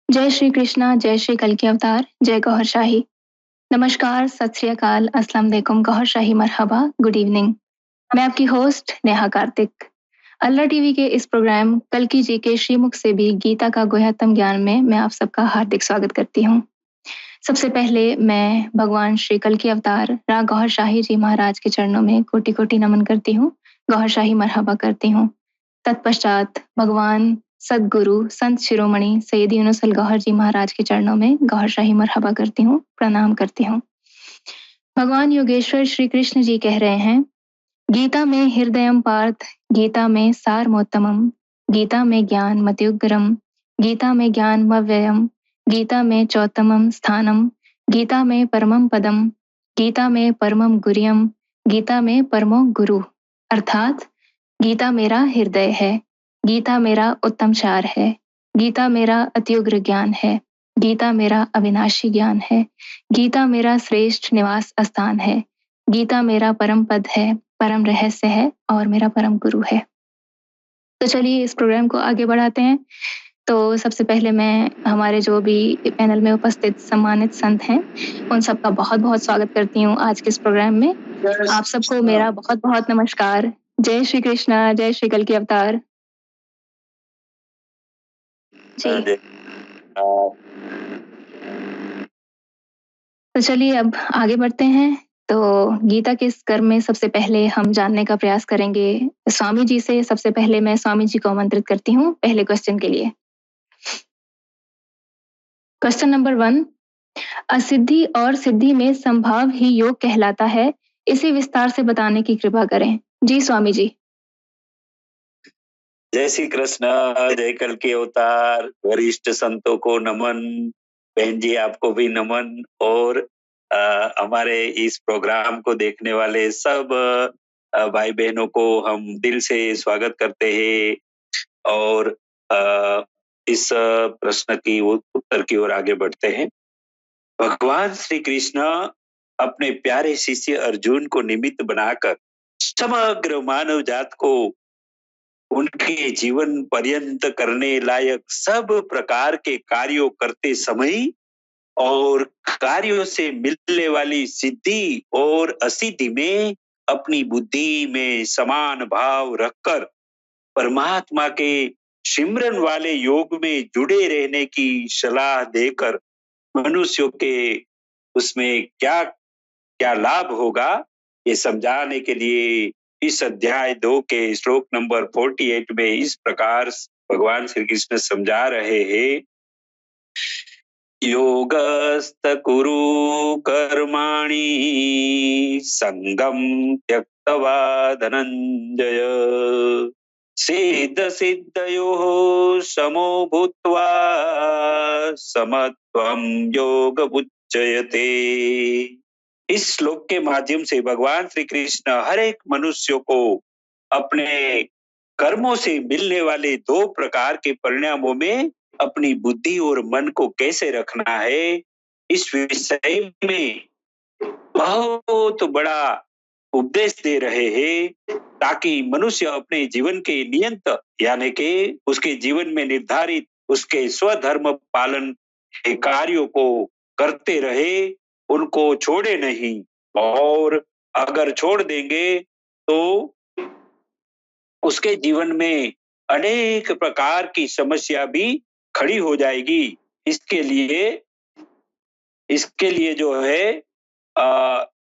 जय श्री कृष्णा, जय श्री कल की अवतार, जय गौहर शाही। नमस्कार, सत श्री अकाल, अस्सलाम वालेकुम, गौहर शाही, मरहबा, गुड इवनिंग। मैं आपकी होस्ट नेहा कार्तिक। अल्लाह टीवी के इस प्रोग्राम कल्कि जी के श्रीमुख से भी गीता का गुह्यतम ज्ञान में मैं आप सबका हार्दिक स्वागत करती हूँ। सबसे पहले मैं भगवान श्री कल की अवतार राग गौहर शाही जी महाराज के चरणों में कोटि कोटि नमन करती हूँ, गौहर शाही मरहबा करती हूँ। तत्पश्चात भगवान सदगुरु संत शिरोमणि सैयद यूनुस अल गौहर जी महाराज के चरणों में गौहर शाही मरहबा करती हूँ, प्रणाम करती हूँ। भगवान योगेश्वर श्री कृष्ण जी कह रहे हैं, गीता में हृदयम पार्थ, गीता में सारमोत्तमम, गीता में ज्ञान मत्युग्रम, गीता में ज्ञान मव्ययम, गीता में चौतमम स्थानम, गीता में परमम पदम, गीता में परमम गुरियम, गीता में परमो गुरु। अर्थात गीता मेरा हृदय है, गीता मेरा उत्तम सार है, गीता मेरा अत्युग्र ज्ञान है, गीता मेरा अविनाशी ज्ञान है, गीता मेरा श्रेष्ठ निवास स्थान है, गीता मेरा परम पद है, परम रहस्य है और मेरा परम गुरु है। तो चलिए इस प्रोग्राम को आगे बढ़ाते हैं। तो सबसे पहले मैं हमारे जो भी पैनल में उपस्थित सम्मानित संत हैं, उन सबका बहुत बहुत स्वागत करती हूँ आज के इस प्रोग्राम में। आप सबको मेरा बहुत बहुत नमस्कार। जय श्री कृष्णा, जय श्री कल की अवतार जी। तो चलिए अब आगे बढ़ते हैं। तो गीता के इस कर्म में सबसे पहले हम जानने का प्रयास करेंगे स्वामी जी से। सबसे पहले मैं स्वामी जी को आमंत्रित करती हूँ पहले क्वेश्चन के लिए। क्वेश्चन नंबर 1, असिद्धि और सिद्धि में संभाव ही योग कहलाता है, इसे विस्तार से बताने की कृपा करें। जी स्वामी जी। जय श्री कृष्ण, जय कल के अवतार, वरिष्ठ संतों को नमन, बहन जी आपको भी नमन, और हमारे इस प्रोग्राम को देखने वाले सब भाई बहनों को हम दिल से स्वागत करते हैं। और इस प्रश्न की उत्तर की ओर आगे बढ़ते हैं। भगवान श्री कृष्ण अपने प्यारे शिष्य अर्जुन को निमित्त बनाकर समग्र मानव जात को उनके जीवन पर्यंत करने लायक सब प्रकार के कार्यों करते समय और कार्यों से मिलने वाली सिद्धि और असिद्धि में अपनी बुद्धि में समान भाव रखकर परमात्मा के सिमरन वाले योग में जुड़े रहने की सलाह देकर मनुष्यों के उसमें क्या क्या लाभ होगा, ये समझाने के लिए इस अध्याय 2 के श्लोक नंबर 48 में इस प्रकार भगवान श्री कृष्ण समझा रहे हैं। योगस्त कुरु कर्माणि संगम त्यक्त्वा धनंजय, सिद्ध सिद्धयोः समो भूत्वा समत्वं योग उच्यते। इस श्लोक के माध्यम से भगवान श्री कृष्ण हर एक मनुष्य को अपने कर्मों से मिलने वाले 2 प्रकार के परिणामों में अपनी बुद्धि और मन को कैसे रखना है, इस विषय में बहुत बड़ा उपदेश दे रहे हैं, ताकि मनुष्य अपने जीवन के नियंत यानी कि उसके जीवन में निर्धारित उसके स्वधर्म पालन के कार्यों को करते रहे, उनको छोड़े नहीं। और अगर छोड़ देंगे तो उसके जीवन में अनेक प्रकार की समस्या भी खड़ी हो जाएगी। इसके लिए जो है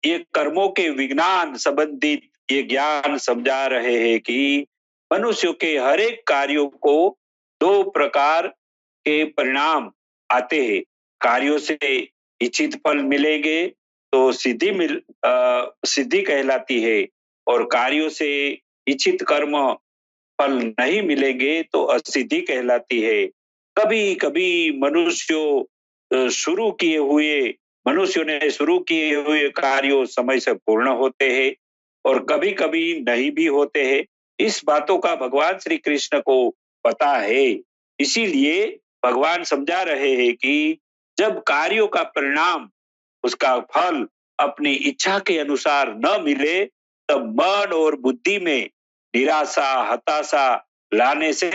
ये कर्मों के विज्ञान संबंधित ये ज्ञान समझा रहे हैं कि मनुष्य के हर एक कार्यों को 2 प्रकार के परिणाम आते हैं। कार्यों से इच्छित फल मिलेंगे तो सिद्धि कहलाती है, और कार्यों से इच्छित कर्म फल नहीं मिलेंगे तो असिद्धि कहलाती है। कभी कभी मनुष्यों ने शुरू किए हुए कार्यों समय से पूर्ण होते हैं, और कभी कभी नहीं भी होते हैं। इस बातों का भगवान श्री कृष्ण को पता है, इसीलिए भगवान समझा रहे हैं कि जब कार्यों का परिणाम उसका फल अपनी इच्छा के अनुसार न मिले, तब मन और बुद्धि में निराशा हताशा लाने से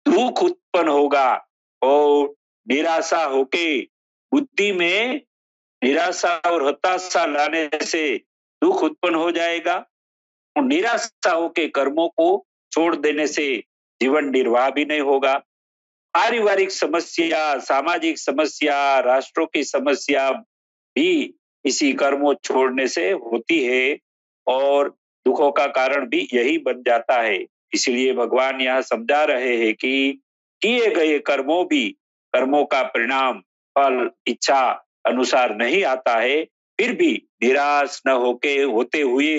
दुख उत्पन्न होगा, और निराशा होके बुद्धि में निराशा और हताशा लाने से दुख उत्पन्न हो जाएगा और निराशा होके कर्मों को छोड़ देने से जीवन निर्वाह भी नहीं होगा। पारिवारिक समस्या, सामाजिक समस्या, राष्ट्रों की समस्या भी इसी कर्मों छोड़ने से होती है और दुखों का कारण भी यही बन जाता है। इसलिए भगवान यहाँ समझा रहे हैं कि किए गए कर्मों का परिणाम फल इच्छा अनुसार नहीं आता है, फिर भी निराश न होते हुए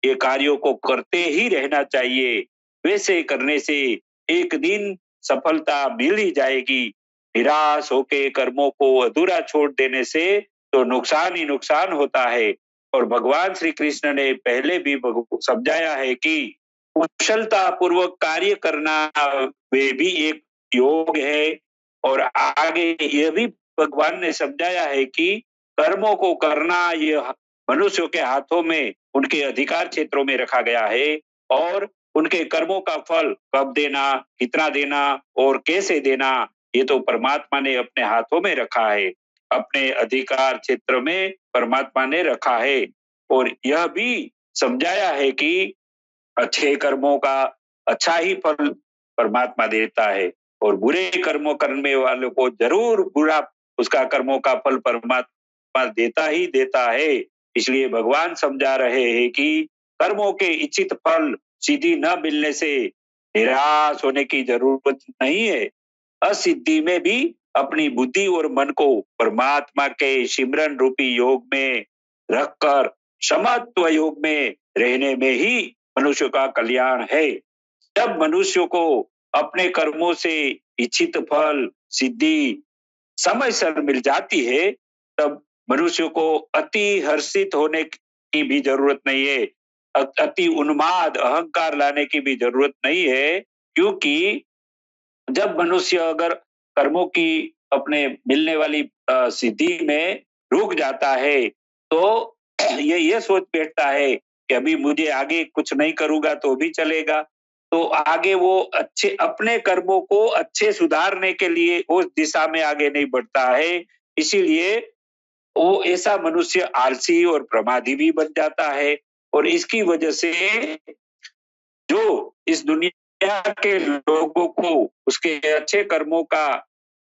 ये कार्यों को करते ही रहना चाहिए। वैसे करने से एक दिन सफलता मिल ही जाएगी। निराश होके कर्मों को अधूरा छोड़ देने से तो नुकसान ही नुकसान होता है। और भगवान श्री कृष्ण ने पहले भी समझाया है कि कुशलता पूर्वक कार्य करना वे भी एक योग है। और आगे यह भी भगवान ने समझाया है कि कर्मों को करना यह मनुष्यों के हाथों में उनके अधिकार क्षेत्रों में रखा गया है और उनके कर्मों का फल कब देना, कितना देना और कैसे देना, ये तो परमात्मा ने अपने हाथों में रखा है, अपने अधिकार क्षेत्र में परमात्मा ने रखा है। और यह भी समझाया है कि अच्छे कर्मों का अच्छा ही फल परमात्मा देता है और बुरे कर्मों करने वालों को जरूर बुरा उसका कर्मों का फल परमात्मा देता ही देता है। इसलिए भगवान समझा रहे हैं कि कर्मों के इच्छित फल सिद्धि न मिलने से निराश होने की जरूरत नहीं है। असिद्धि में भी अपनी बुद्धि और मन को परमात्मा के सिमरन रूपी योग में रखकर समत्व योग में रहने में ही मनुष्य का कल्याण है। जब मनुष्य को अपने कर्मों से इच्छित फल सिद्धि समय से मिल जाती है, तब मनुष्य को अति हर्षित होने की भी जरूरत नहीं है, अति उन्माद अहंकार लाने की भी जरूरत नहीं है। क्योंकि जब मनुष्य अगर कर्मों की अपने मिलने वाली सिद्धि में रुक जाता है, तो ये सोच बैठता है कि अभी मुझे आगे कुछ नहीं करूंगा तो भी चलेगा। तो आगे वो अच्छे अपने कर्मों को अच्छे सुधारने के लिए उस दिशा में आगे नहीं बढ़ता है। इसीलिए वो ऐसा मनुष्य आलसी और प्रमादी भी बन जाता है और इसकी वजह से जो इस दुनिया के लोगों को उसके अच्छे कर्मों का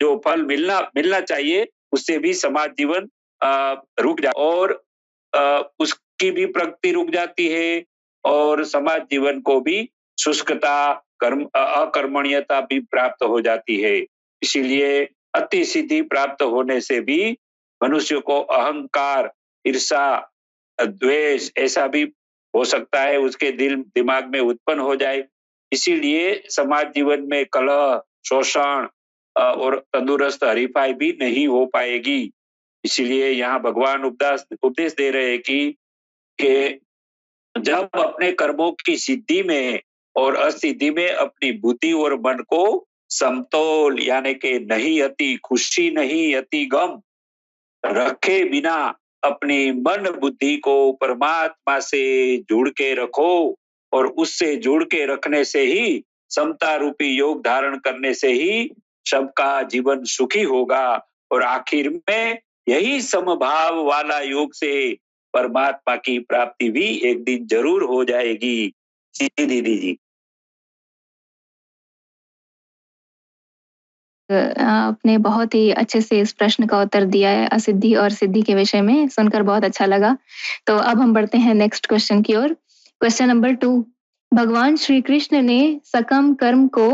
जो फल मिलना चाहिए, उससे भी समाज जीवन रुक जा और उसकी भी प्रगति रुक जाती है और समाज जीवन को भी शुष्कता अकर्मण्यता भी प्राप्त हो जाती है। इसीलिए अति सिद्धि प्राप्त होने से भी मनुष्य को अहंकार, ईर्षा, द्वेष ऐसा भी हो सकता है उसके दिमाग में उत्पन्न हो जाए। इसीलिए समाज जीवन में कलह, शोषण और तंदुरुस्त हरीफाई भी नहीं हो पाएगी। इसीलिए यहाँ भगवान उपदेश दे रहे हैं कि जब अपने कर्मों की सिद्धि में और असिद्धि में अपनी बुद्धि और मन को समतोल यानी कि नहीं अति खुशी नहीं अति गम रखे बिना अपनी मन बुद्धि को परमात्मा से जुड़ के रखो और उससे जुड़ के रखने से ही समता रूपी योग धारण करने से ही सबका जीवन सुखी होगा और आखिर में यही समभाव वाला योग से परमात्मा की प्राप्ति भी एक दिन जरूर हो जाएगी। जी दीदी जी। आपने बहुत ही अच्छे से इस प्रश्न का उत्तर दिया है असिद्धि और सिद्धि के विषय में, सुनकर बहुत अच्छा लगा। तो अब हम बढ़ते हैं नेक्स्ट क्वेश्चन की ओर। क्वेश्चन नंबर 2, भगवान श्री कृष्ण ने सकम कर्म को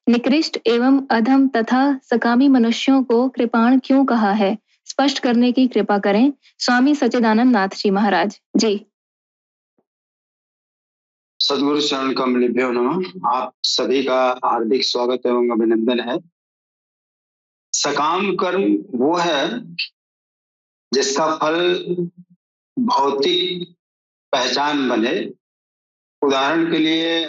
निकृष्ट एवं अधम तथा सकामी मनुष्यों को कृपाण क्यों कहा है? स्पष्ट करने की कृपा करें। स्वामी सच्चिदानंद नाथ जी महाराज। जी। सद्गुरु चरण कमलेभ्यो नमः। आप सभी का हार्दिक स्वागत एवं अभिनंदन है। सकाम कर्म वो है जिसका फल भौतिक पहचान बने। उदाहरण के लिए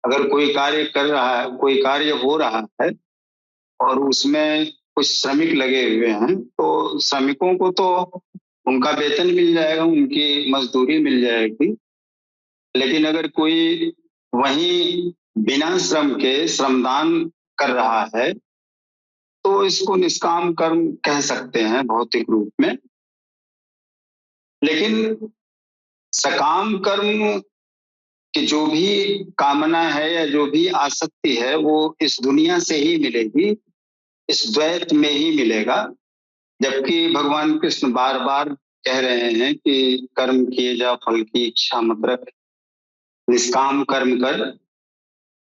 अगर कोई कार्य कर रहा है, कोई कार्य हो रहा है और उसमें कुछ श्रमिक लगे हुए हैं, तो श्रमिकों को तो उनका वेतन मिल जाएगा, उनकी मजदूरी मिल जाएगी। लेकिन अगर कोई वहीं बिना श्रम के श्रमदान कर रहा है तो तो इसको निष्काम कर्म कह सकते हैं भौतिक रूप में। लेकिन सकाम कर्म की जो भी कामना है या जो भी आसक्ति है वो इस दुनिया से ही मिलेगी, इस द्वैत में ही मिलेगा। जबकि भगवान कृष्ण बार बार कह रहे हैं कि कर्म किए जा, फल की इच्छा मत रख, निष्काम कर्म कर।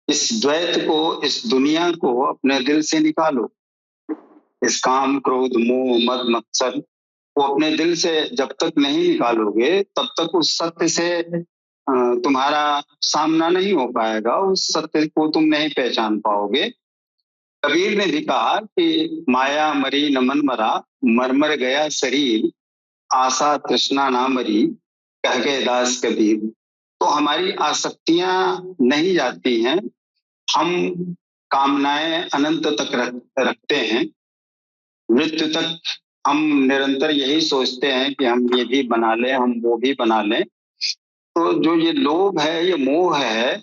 इस द्वैत को, इस दुनिया को अपने दिल से निकालो। इस काम, क्रोध, मोह, मद, मत्सर को अपने दिल से जब तक नहीं निकालोगे तब तक उस सत्य से तुम्हारा सामना नहीं हो पाएगा, उस सत्य को तुम नहीं पहचान पाओगे। कबीर ने भी कहा कि माया मरी न मन मरा, मर मर गया शरीर, आशा तृष्णा ना मरी, कह गए दास कबीर। तो हमारी आसक्तियां नहीं जाती हैं, हम कामनाएं अनंत तक रखते हैं। मृत्यु तक हम निरंतर यही सोचते हैं कि हम ये भी बना लें, हम वो भी बना लें। तो जो ये लोभ है, ये मोह है,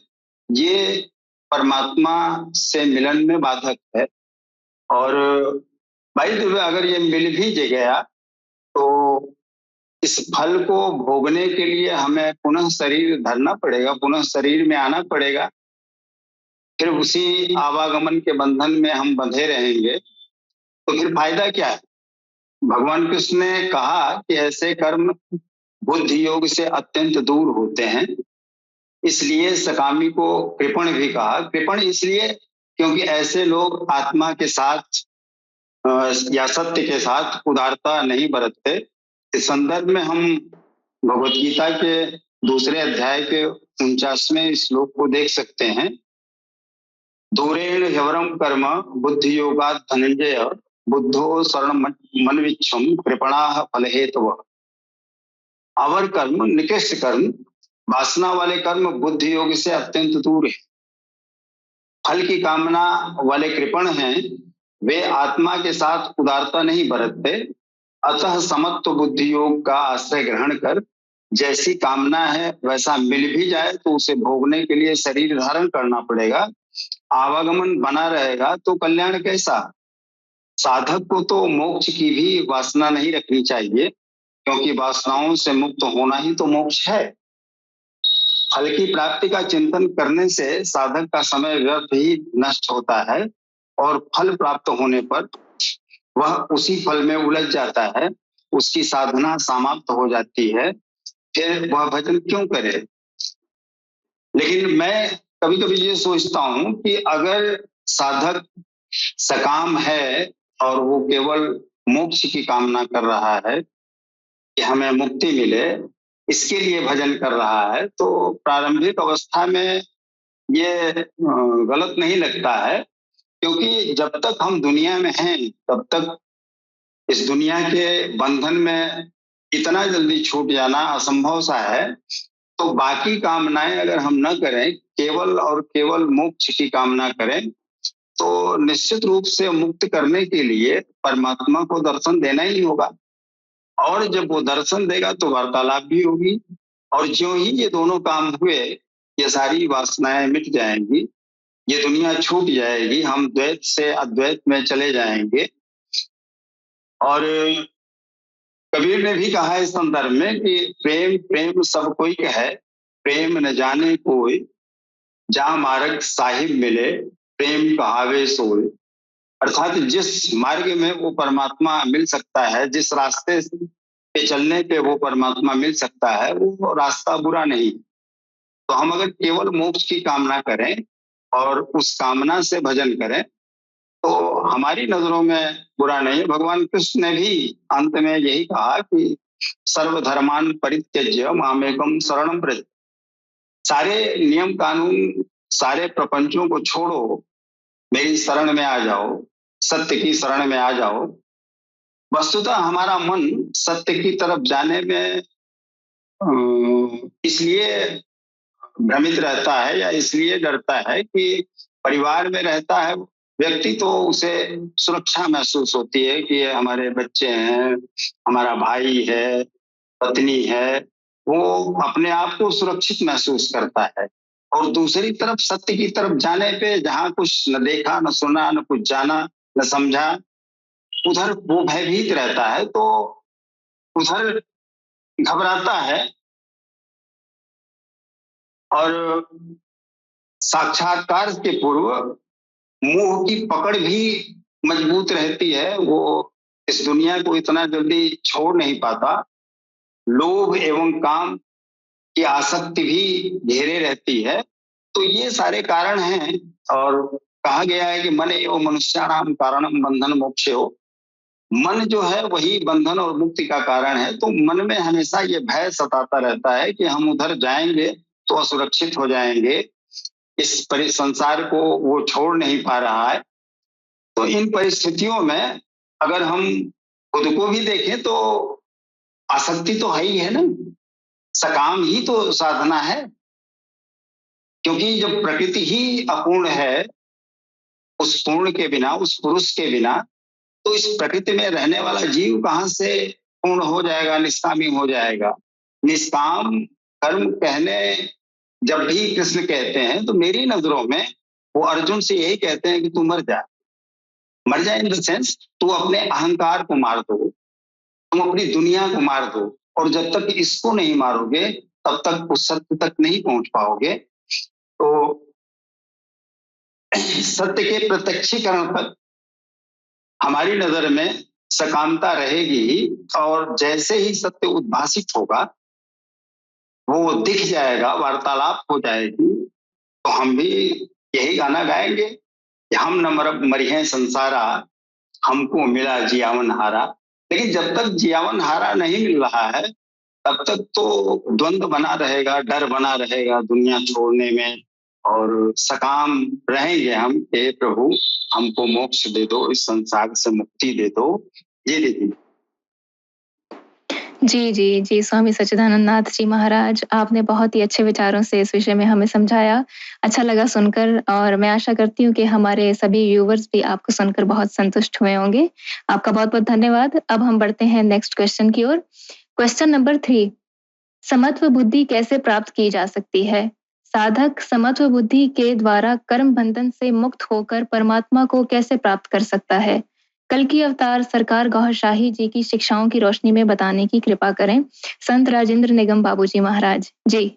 ये परमात्मा से मिलन में बाधक है। और भाई अगर ये मिल भी गया तो इस फल को भोगने के लिए हमें पुनः शरीर धरना पड़ेगा, पुनः शरीर में आना पड़ेगा। फिर उसी आवागमन के बंधन में हम बंधे रहेंगे, तो फिर फायदा क्या है? भगवान कृष्ण ने कहा कि ऐसे कर्म बुद्धि योग से अत्यंत दूर होते हैं। इसलिए सकामी को कृपण भी कहा। कृपण इसलिए क्योंकि ऐसे लोग आत्मा के साथ या सत्य के साथ उदारता नहीं बरतते। इस संदर्भ में हम भगवत गीता के दूसरे अध्याय के 49वें श्लोक को देख सकते हैं। दूरेण ह्यवरम कर्म बुद्धि योगात् धनंजय, बुद्धो शरण मनविच्छम कृपणाः फलहेतवः। अवर कर्म, निकृष्ट कर्म, वासना वाले कर्म बुद्धि योग से अत्यंत दूर है। फल की कामना वाले कृपण हैं, वे आत्मा के साथ उदारता नहीं बरतते। अतः समत्व बुद्धि योग का आश्रय ग्रहण कर जैसी कामना है वैसा मिल भी जाए तो उसे भोगने के लिए शरीर धारण करना पड़ेगा। आवागमन बना रहेगा तो कल्याण कैसा? साधक को तो मोक्ष की भी वासना नहीं रखनी चाहिए, क्योंकि वासनाओं से मुक्त होना ही तो मोक्ष है। फल की प्राप्ति का चिंतन करने से साधक का समय व्यर्थ ही नष्ट होता है और फल प्राप्त होने पर वह उसी फल में उलझ जाता है, उसकी साधना समाप्त हो जाती है। फिर वह भजन क्यों करे? लेकिन मैं कभी कभी ये सोचता हूं कि अगर साधक सकाम है और वो केवल मोक्ष की कामना कर रहा है कि हमें मुक्ति मिले, इसके लिए भजन कर रहा है, तो प्रारंभिक अवस्था में ये गलत नहीं लगता है। क्योंकि जब तक हम दुनिया में हैं तब तक इस दुनिया के बंधन में इतना जल्दी छूट जाना असंभव सा है। तो बाकी कामनाएं अगर हम न करें, केवल और केवल मोक्ष की कामना करें, तो निश्चित रूप से मुक्त करने के लिए परमात्मा को दर्शन देना ही होगा। और जब वो दर्शन देगा तो वार्तालाप भी होगी, और ज्यों ही ये दोनों काम हुए ये सारी वासनाएं मिट जाएंगी, ये दुनिया छूट जाएगी, हम द्वैत से अद्वैत में चले जाएंगे। और कबीर ने भी कहा इस संदर्भ में कि प्रेम प्रेम सब कोई कहे, प्रेम न जाने कोई, जहां मार्ग साहिब मिले, प्रेम कहावे सोए। अर्थात जिस मार्ग में वो परमात्मा मिल सकता है, जिस रास्ते पे चलने पे वो परमात्मा मिल सकता है, वो रास्ता बुरा नहीं। तो हम अगर केवल मोक्ष की कामना करें और उस कामना से भजन करें तो हमारी नजरों में बुरा नहीं है। भगवान कृष्ण ने भी अंत में यही कहा कि सर्वधर्मान परित्यज्य मामेकम शरणम व्रज। सारे नियम कानून, सारे प्रपंचों को छोड़ो, मेरी शरण में आ जाओ, सत्य की शरण में आ जाओ। वस्तुतः हमारा मन सत्य की तरफ जाने में इसलिए भ्रमित रहता है या इसलिए डरता है कि परिवार में रहता है व्यक्ति तो उसे सुरक्षा महसूस होती है कि हमारे बच्चे हैं, हमारा भाई है, पत्नी है, वो अपने आप को सुरक्षित महसूस करता है। और दूसरी तरफ सत्य की तरफ जाने पे जहां कुछ न देखा, न सुना, न कुछ जाना, न समझा, उधर वो भयभीत रहता है, तो उधर घबराता है और साक्षात्कार के पूर्व मोह की पकड़ भी मजबूत रहती है। वो इस दुनिया को इतना जल्दी छोड़ नहीं पाता। लोभ एवं काम की आसक्ति भी घेरे रहती है। तो ये सारे कारण हैं। और कहा गया है कि मन एवं मनुष्याणाम कारणम बंधन मोक्षयो। मन जो है वही बंधन और मुक्ति का कारण है। तो मन में हमेशा ये भय सताता रहता है कि हम उधर जाएंगे तो असुरक्षित हो जाएंगे, इस संसार को वो छोड़ नहीं पा रहा है। तो इन परिस्थितियों में अगर हम खुद को भी देखें तो आसक्ति तो है ही है ना, सकाम ही तो साधना है। क्योंकि जब प्रकृति ही अपूर्ण है, उस पूर्ण के बिना, उस पुरुष के बिना, तो इस प्रकृति में रहने वाला जीव कहाँ से पूर्ण हो जाएगा, निष्कामी हो जाएगा। निष्काम कर्म कहने जब भी कृष्ण कहते हैं तो मेरी नजरों में वो अर्जुन से यही कहते हैं कि तू मर जा। मर जा इन द सेंस, तू अपने अहंकार को मार दो, तुम अपनी दुनिया को मार दो। और जब तक इसको नहीं मारोगे तब तक उस सत्य तक नहीं पहुंच पाओगे। तो सत्य के प्रत्यक्षीकरण तक हमारी नजर में सकामता रहेगी। और जैसे ही सत्य उद्भासित होगा, वो दिख जाएगा, वार्तालाप हो जाएगी, तो हम भी यही गाना गाएंगे कि हम न मरिहे संसारा, हमको मिला जियावन हारा। लेकिन जब तक जियावन हारा नहीं मिल रहा है तब तक तो द्वंद्व बना रहेगा, डर बना रहेगा दुनिया छोड़ने में। और सकाम रहेंगे हम, हे प्रभु हमको मोक्ष दे दो, इस संसार से मुक्ति दे दो। ये दीदी। जी जी जी, स्वामी सच्चिदानंद नाथ जी महाराज, आपने बहुत ही अच्छे विचारों से इस विषय में हमें समझाया। अच्छा लगा सुनकर, और मैं आशा करती हूँ कि हमारे सभी व्यूवर्स भी आपको सुनकर बहुत संतुष्ट हुए होंगे। आपका बहुत बहुत धन्यवाद। अब हम बढ़ते हैं नेक्स्ट क्वेश्चन की ओर। क्वेश्चन नंबर 3, समत्व बुद्धि कैसे प्राप्त की जा सकती है? साधक समत्व बुद्धि के द्वारा कर्म बंधन से मुक्त होकर परमात्मा को कैसे प्राप्त कर सकता है? कल की अवतार सरकार गौहर शाही जी की शिक्षाओं की रोशनी में बताने की कृपा करें, संत राजेंद्र निगम बाबूजी महाराज जी।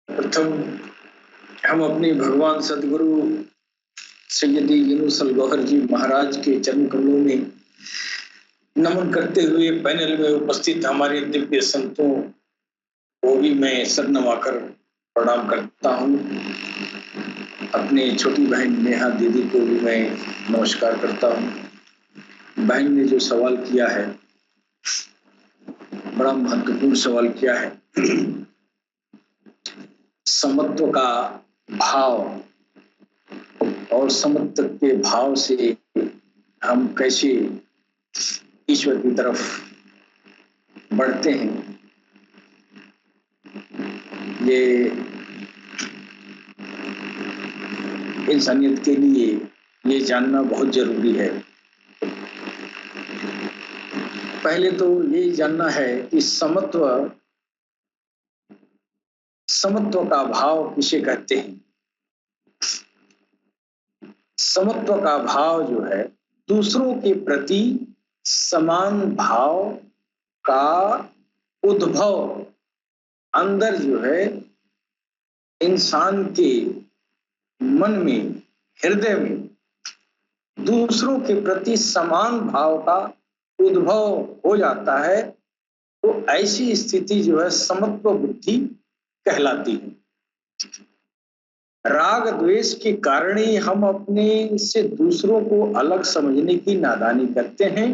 प्रथम हम अपने भगवान सदगुरु सैयदी यूनुसल गौहर जी महाराज के चरण कमलों में नमन करते हुए पैनल में उपस्थित हमारे दिव्य संतों को भी मैं सर नवाकर प्रणाम करता हूँ। अपने छोटी बहन नेहा दीदी को भी मैं नमस्कार करता हूँ। बहन ने जो सवाल किया है, बड़ा महत्वपूर्ण सवाल किया है। समत्व का भाव और समत्व के भाव से हम कैसे ईश्वर की तरफ बढ़ते हैं, ये इंसानियत के लिए ये जानना बहुत जरूरी है। पहले तो ये जानना है कि समत्व का भाव किसे कहते हैं। समत्व का भाव जो है दूसरों के प्रति समान भाव का उद्भव अंदर जो है इंसान के मन में, हृदय में दूसरों के प्रति समान भाव का उद्भव हो जाता है। तो ऐसी स्थिति जो है समत्व बुद्धि कहलाती है। राग द्वेष के कारण ही हम अपने से दूसरों को अलग समझने की नादानी करते हैं।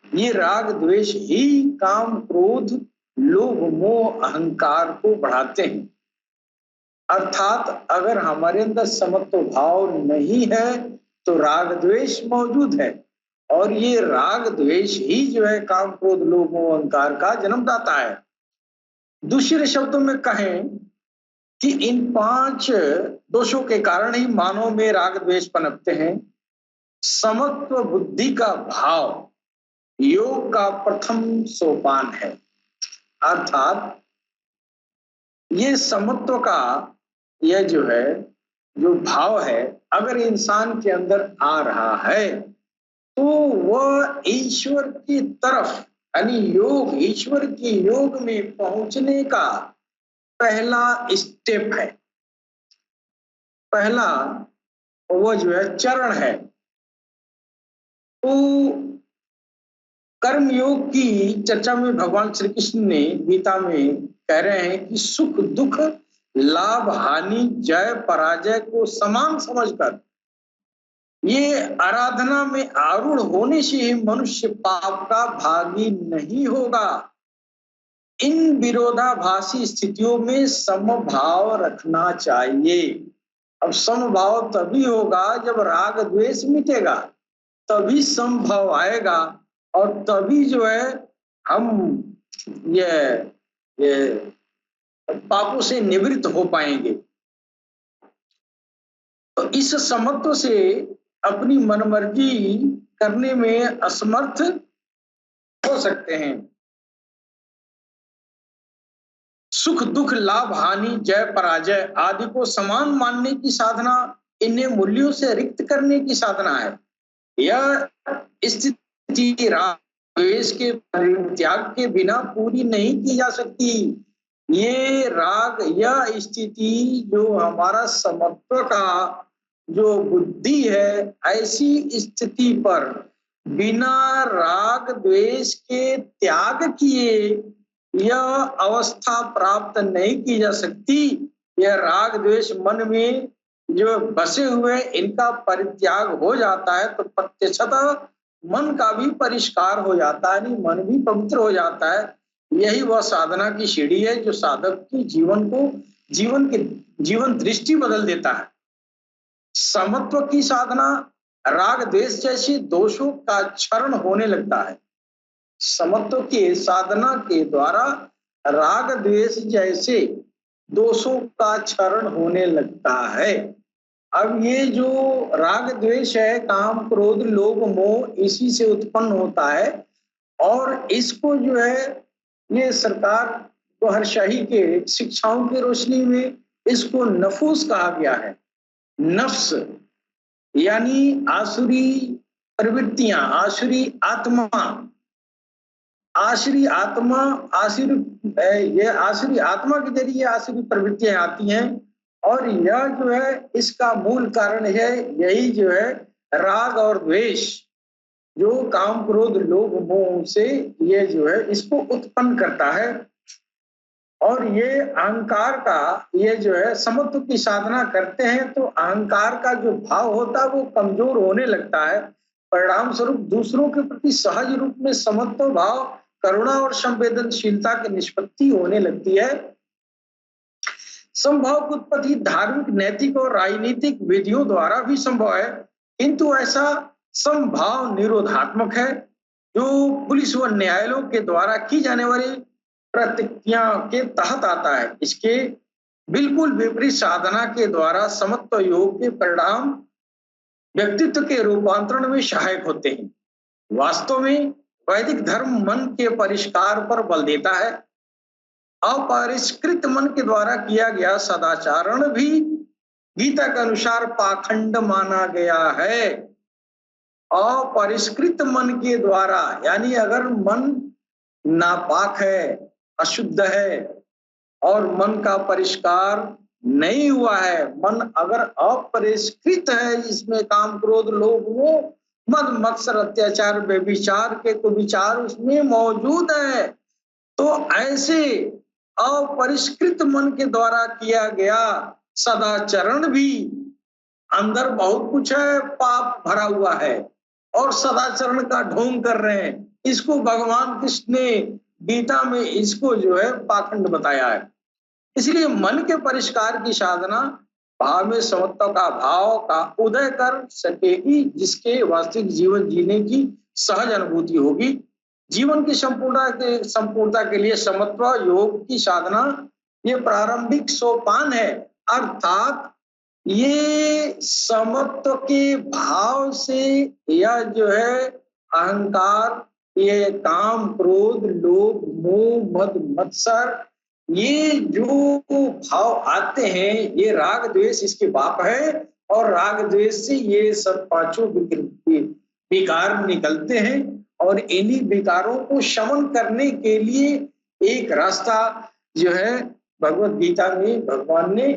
ये राग द्वेष ही काम, क्रोध, लोभ, मोह, अहंकार को बढ़ाते हैं। अर्थात अगर हमारे अंदर समत्व भाव नहीं है तो राग द्वेष मौजूद है, और ये राग द्वेष ही जो है काम, क्रोध, लोभ, मोह, अहंकार का जन्मदाता है। दूसरे शब्दों में कहें कि इन 5 दोषों के कारण ही मानव में राग द्वेष पनपते हैं। समत्व बुद्धि का भाव योग का प्रथम सोपान है। अर्थात ये समत्व का यह जो है जो भाव है अगर इंसान के अंदर आ रहा है तो वह ईश्वर की तरफ यानी योग, ईश्वर के योग में पहुंचने का पहला स्टेप है, पहला वो जो है चरण है। तो कर्म योग की चर्चा में भगवान श्री कृष्ण ने गीता में कह रहे हैं कि सुख दुख लाभ हानि जय पराजय को समान समझकर ये आराधना में आरूढ़ होने से ही मनुष्य पाप का भागी नहीं होगा। इन विरोधाभासी स्थितियों में समभाव रखना चाहिए। अब समभाव तभी होगा जब राग द्वेष मिटेगा, तभी समभाव आएगा और तभी जो है हम ये पापों से निवृत्त हो पाएंगे। तो इस समत्व से अपनी मनमर्जी करने में असमर्थ हो सकते हैं। सुख दुख लाभ हानि जय पराजय आदि को समान मानने की साधना इन्हें मूल्यों से रिक्त करने की साधना है। यह स्थिति राग द्वेष के परित्याग के बिना पूरी नहीं की जा सकती। ये राग, यह स्थिति जो हमारा समत्व का जो बुद्धि है, ऐसी स्थिति पर बिना राग द्वेष के त्याग किए यह अवस्था प्राप्त नहीं की जा सकती। यह राग द्वेष मन में जो बसे हुए इनका परित्याग हो जाता है तो प्रत्यक्षतः मन का भी परिष्कार हो जाता है, मन भी पवित्र हो जाता है। यही वह साधना की सीढ़ी है जो साधक की जीवन दृष्टि बदल देता है। समत्व की साधना राग द्वेष जैसे दोषों का क्षरण होने लगता है। समत्व के साधना के द्वारा राग द्वेष जैसे दोषों का क्षरण होने लगता है। अब ये जो राग द्वेष है, काम क्रोध लोभ मोह, इसी से उत्पन्न होता है और इसको जो है ये सरकार बहरशाही के शिक्षाओं की रोशनी में इसको नफूस कहा गया है। नफ्स यानी आसुरी प्रवृत्तियां, आसुरी आत्मा, आसुरी आत्मा के जरिए आसुरी प्रवृत्तियां आती हैं और यह जो है इसका मूल कारण है यही जो है राग और द्वेष जो काम क्रोध लोभ मोह से ये जो है इसको उत्पन्न करता है। और ये अहंकार का ये जो है समत्व की साधना करते हैं तो अहंकार का जो भाव होता है वो कमजोर होने लगता है। परिणाम स्वरूप दूसरों के प्रति सहज रूप में समत्व भाव, करुणा और संवेदनशीलता की निष्पत्ति होने लगती है। समभाव की उत्पत्ति धार्मिक, नैतिक और राजनीतिक विधियों द्वारा भी संभव है, किंतु ऐसा समभाव निरोधात्मक है जो पुलिस व न्यायालयों के द्वारा की जाने वाली प्रतिज्ञा के तहत आता है। इसके बिल्कुल विपरीत साधना के द्वारा समत्व योग के परिणाम व्यक्तित्व के रूपांतरण में सहायक होते हैं। वास्तव में वैदिक धर्म मन के परिष्कार पर बल देता है। अपरिष्कृत मन के द्वारा किया गया सदाचारण भी गीता के अनुसार पाखंड माना गया है। अपरिष्कृत मन के द्वारा यानी अगर मन नापाक है, अशुद्ध है और मन का परिष्कार नहीं हुआ है, मन अगर अपरिष्कृत है, इसमें काम क्रोध लोभ मोह मद मत्सर अत्याचार व्यभिचार के कुविचार उसमें मौजूद है, तो ऐसे अपरिष्कृत मन के द्वारा किया गया सदाचरण भी अंदर बहुत कुछ है, पाप भरा हुआ है और सदाचरण का ढोंग कर रहे हैं। इसको भगवान कृष्ण ने गीता में इसको जो है पाखंड बताया है। इसलिए मन के परिष्कार की साधना भाव में समत्व का भाव का उदय कर सकेगी, जिसके वास्तविक जीवन जीने की सहज अनुभूति होगी। जीवन की संपूर्णता के लिए समत्व योग की साधना ये प्रारंभिक सोपान है, अर्थात ये समत्व के भाव से यह जो है अहंकार, ये काम क्रोध लोभ मोह मद मत्सर ये जो भाव आते हैं, ये राग द्वेष इसके बाप है, और राग द्वेष से ये सब पांचों विकार निकलते हैं। और इन्हीं विकारों को शमन करने के लिए एक रास्ता जो है भगवत गीता में भगवान ने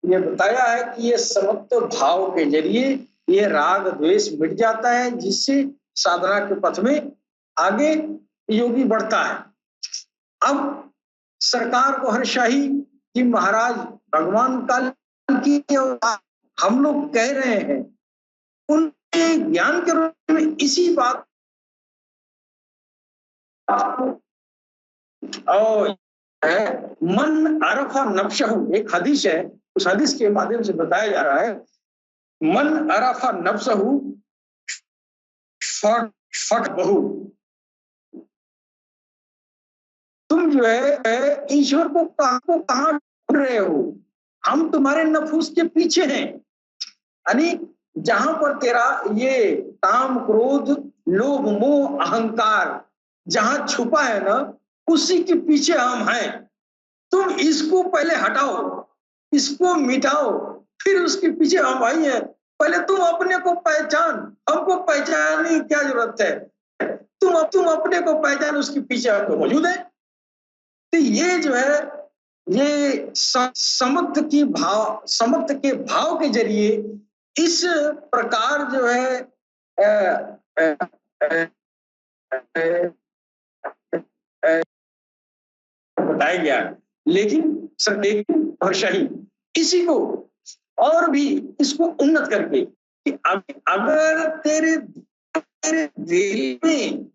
ये बताया है कि ये समत्व भाव के जरिए ये राग द्वेष मिट जाता है, जिससे साधना के पथ में आगे योगी बढ़ता है। अब सरकार को हर्षाही कि महाराज भगवान काल की हम लोग कह रहे हैं, उनके ज्ञान के रूप में इसी बात और है मन अरफा नफ्सहु, एक हदीस है, उस हदीस के माध्यम से बताया जा रहा है, मन अरफा नफ्सहु फट बहु। तुम जो है ईश्वर को कहां ढूंढ रहे हो? हम तुम्हारे नफूस के पीछे हैं। यानी जहां पर तेरा ये काम क्रोध लोभ मोह अहंकार जहां छुपा है ना, उसी के पीछे हम हैं। तुम इसको पहले हटाओ, इसको मिटाओ, फिर उसके पीछे हम आई हैं। पहले तुम अपने को पहचान, हमको पहचानने की क्या जरूरत है? तुम अपने को पहचान, उसके पीछे हमको मौजूद है। तो ये जो है ये समत्व के भाव के जरिए इस प्रकार जो है बताया गया। लेकिन हर्षाही इसी को और भी इसको उन्नत करके कि अगर तेरे दिल में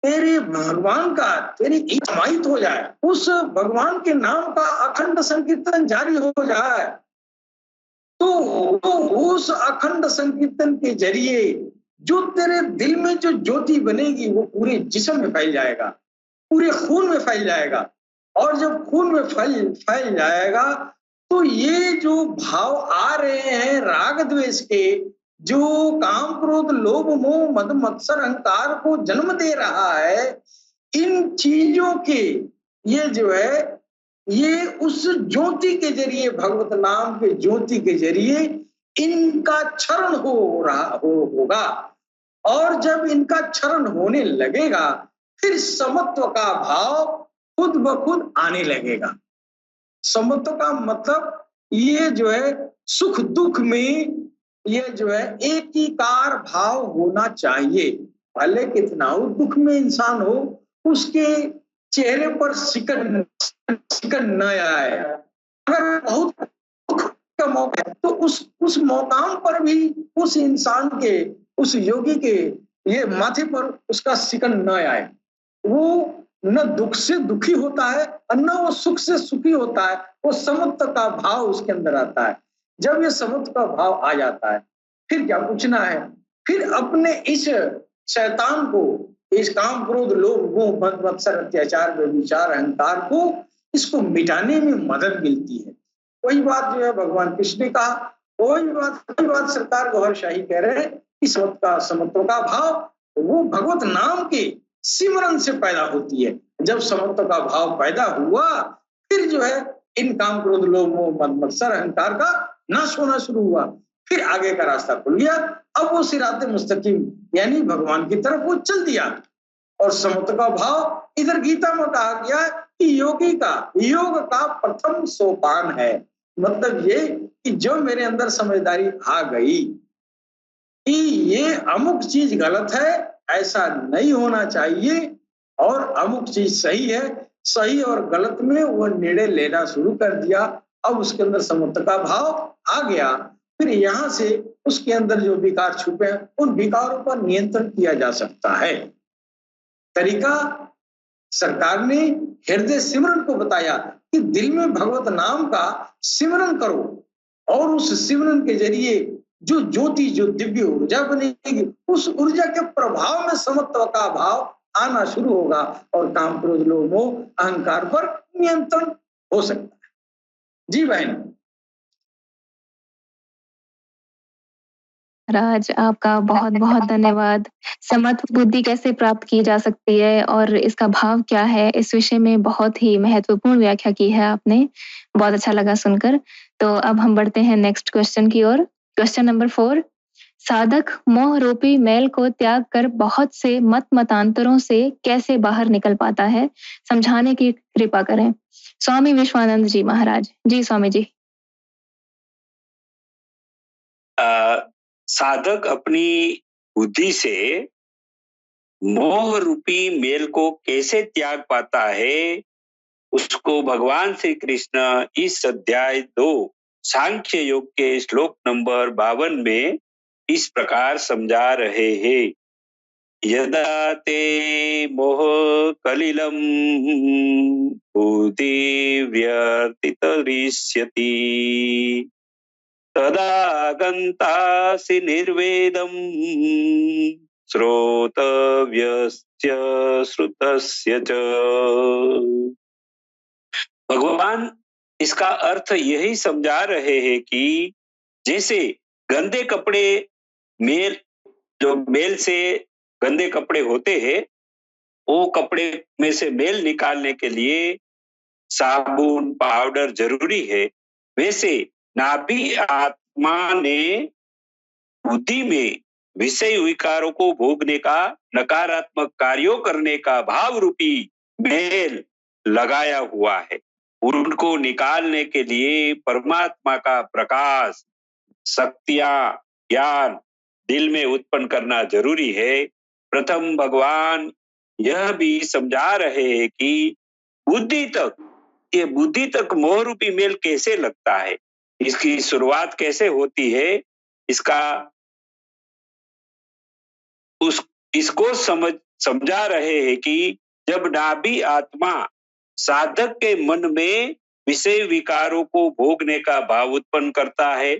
तेरे भगवान का तेरी समाहित हो जाए, उस भगवान के नाम का अखंड संकीर्तन जारी हो जाए, तो उस अखंड संकीर्तन के जरिए जो तेरे दिल में जो ज्योति बनेगी वो पूरे जिस्म में फैल जाएगा, पूरे खून में फैल जाएगा। और जब खून में फैल जाएगा तो ये जो भाव आ रहे हैं राग द्वेष के, जो काम क्रोध लोभ मोह मद मत्सर अहंकार को जन्म दे रहा है, इन चीजों के ये जो है ये उस ज्योति के जरिए, भगवत नाम के ज्योति के जरिए इनका क्षरण होगा। और जब इनका क्षरण होने लगेगा फिर समत्व का भाव खुद ब खुद आने लगेगा। समत्व का मतलब ये जो है सुख दुख में ये जो है एकीकार भाव होना चाहिए। भले कितना हो दुख में इंसान हो, उसके चेहरे पर सिकन न आए। अगर बहुत दुख का मौका है तो उस मौकाम पर भी उस इंसान के, उस योगी के ये माथे पर उसका सिकन न आए। वो न दुख से दुखी होता है और न वो सुख से सुखी होता है। वो समत्व का भाव उसके अंदर आता है। जब ये समत्व का भाव आ जाता है फिर क्या पूछना है? फिर अपने इस शैतान को, इस काम क्रोध लोभ मोह मद मत्सर अत्याचार व्यभिचार अहंकार को, इसको मिटाने में मदद मिलती है। वही बात जो है भगवान कृष्ण ने कहा, वही बात सरकार गौहरशाही कह रहे हैं कि समत्व का भाव वो भगवत नाम के सिमरन से पैदा होती है। जब समत्व का भाव पैदा हुआ फिर जो है इन काम क्रोध लोभ मोह मद मत्सर अहंकार का नाश होना शुरू हुआ। फिर आगे का रास्ता खुल गया। अब वो सिराते मुस्तकीम यानी भगवान की तरफ वो चल दिया। और समत्व का भाव इधर गीता में कहा गया कि योगी का योग का प्रथम सोपान है। मतलब ये कि जो मेरे अंदर समझदारी आ गई कि ये अमुक चीज गलत है, ऐसा नहीं होना चाहिए, और अमुक चीज सही है, सही और गलत में वो निर्णय लेना शुरू कर दिया। अब उसके अंदर समत्व का भाव आ गया। फिर यहाँ से उसके अंदर जो विकार छुपे हैं उन विकारों पर नियंत्रण किया जा सकता है। तरीका सरकार ने हृदय सिमरन को बताया कि दिल में भगवत नाम का सिमरन करो, और उस सिमरन के जरिए जो ज्योति, जो दिव्य ऊर्जा बनेगी, उस ऊर्जा के प्रभाव में समत्व का भाव आना शुरू होगा और काम क्रोध लोभ मोह अहंकार पर नियंत्रण हो सकता है। जी बहन। राज, आपका बहुत बहुत धन्यवाद। समत्व बुद्धि कैसे प्राप्त की जा सकती है और इसका भाव क्या है, इस विषय में बहुत ही महत्वपूर्ण व्याख्या की है आपने। बहुत अच्छा लगा सुनकर। तो अब हम बढ़ते हैं नेक्स्ट क्वेश्चन की ओर। क्वेश्चन नंबर 4, साधक मोह रूपी मैल को त्याग कर बहुत से मत मतांतरों से कैसे बाहर निकल पाता है, समझाने की कृपा करें। स्वामी विश्वानंद जी महाराज। जी स्वामी जी। साधक अपनी बुद्धि से मोह रूपी मेल को कैसे त्याग पाता है, उसको भगवान श्री कृष्ण इस अध्याय 2 सांख्य योग के श्लोक नंबर 52 में इस प्रकार समझा रहे हैं। यदा ते मोह कलिलम बुद्धि व्यर्तितरिष्यति तदा गन्तासि निर्वेदम् श्रोतव्यस्य श्रुतस्य च। भगवान इसका अर्थ यही समझा रहे हैं कि जैसे गंदे कपड़े मेल से गंदे कपड़े होते हैं, वो कपड़े में से मेल निकालने के लिए साबुन पाउडर जरूरी है, वैसे नाभि आत्मा ने बुद्धि में विषय विकारों को भोगने का, नकारात्मक कार्यों करने का भाव रूपी मेल लगाया हुआ है। उनको निकालने के लिए परमात्मा का प्रकाश, शक्तियां, ज्ञान दिल में उत्पन्न करना जरूरी है। प्रथम भगवान यह भी समझा रहे हैं कि बुद्धि तक मोह रूपी मेल कैसे लगता है, इसकी शुरुआत कैसे होती है, इसको समझा रहे हैं कि जब नाभि आत्मा साधक के मन में विषय विकारों को भोगने का भाव उत्पन्न करता है,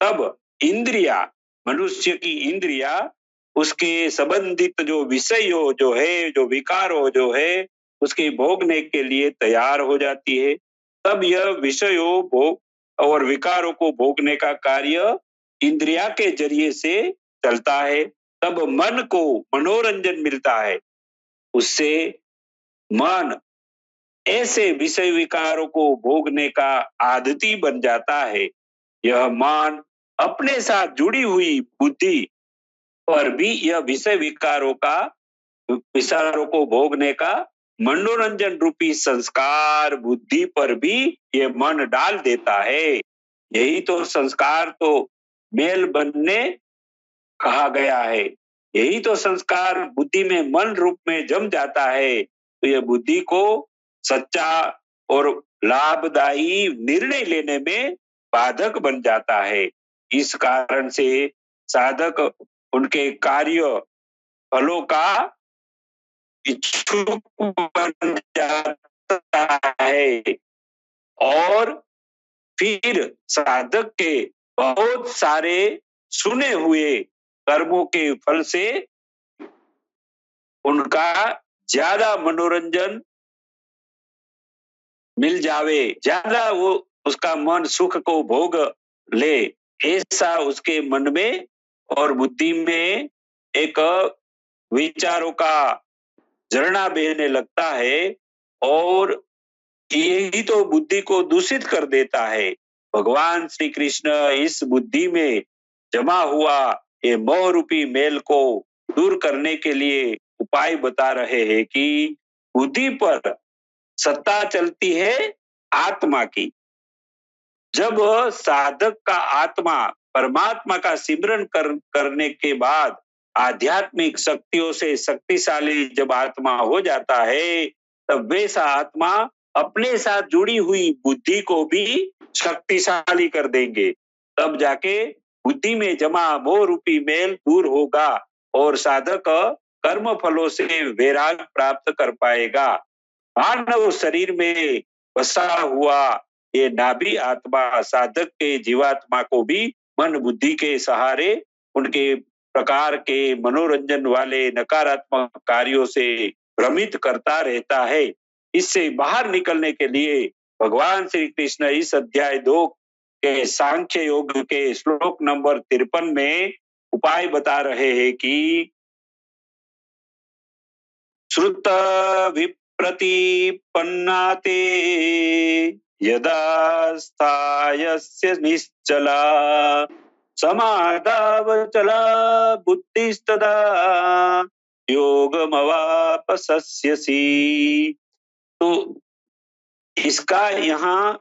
तब इंद्रिया, मनुष्य की इंद्रिया उसके संबंधित जो विषय जो है, जो विकार हो जो है, उसके भोगने के लिए तैयार हो जाती है। तब यह विषयों भोग और विकारों को भोगने का कार्य इंद्रिया के जरिए से चलता है। तब मन को मनोरंजन मिलता है, उससे मन ऐसे विषय विकारों को भोगने का आदती बन जाता है। यह मन अपने साथ जुड़ी हुई बुद्धि पर भी यह विचारों को भोगने का मनोरंजन रूपी संस्कार बुद्धि पर भी ये मन डाल देता है। यही तो संस्कार तो मेल बनने कहा गया है। यही तो संस्कार बुद्धि में मन रूप में जम जाता है, तो यह बुद्धि को सच्चा और लाभदायी निर्णय लेने में बाधक बन जाता है। इस कारण से साधक उनके कार्य फलों का इच्छुक बन जाता है और फिर साधक के बहुत सारे सुने हुए कर्मों के फल से उनका ज्यादा मनोरंजन मिल जावे, ज्यादा वो उसका मन सुख को भोग ले, ऐसा उसके मन में और बुद्धि में एक विचारों का झरना बहने लगता है और यही तो बुद्धि को दूषित कर देता है। भगवान श्री कृष्ण इस बुद्धि में जमा हुआ ये मोह रूपी मेल को दूर करने के लिए उपाय बता रहे हैं कि बुद्धि पर सत्ता चलती है आत्मा की। जब साधक का आत्मा परमात्मा का सिमरन करने के बाद आध्यात्मिक शक्तियों से शक्तिशाली जब आत्मा हो जाता है, तब वैसा आत्मा अपने साथ जुड़ी हुई बुद्धि को भी शक्तिशाली कर देंगे। तब जाके बुद्धि में जमा मोह रूपी मेल दूर होगा और साधक कर्म फलों से वैराग प्राप्त कर पाएगा। मानव शरीर में बसा हुआ ये नाभि आत्मा साधक के जीवात्मा को भी मन बुद्धि के सहारे उनके प्रकार के मनोरंजन वाले नकारात्मक कार्यों से भ्रमित करता रहता है। इससे बाहर निकलने के लिए भगवान श्री कृष्ण इस अध्याय 2 के सांख्य योग के श्लोक नंबर 53 में उपाय बता रहे हैं कि श्रुत विप्रतिपन्नाते यदा स्थायस्य निश्चला समाधावचला बुद्धिस्तदा योगमवापसस्यसि। तो इसका यहाँ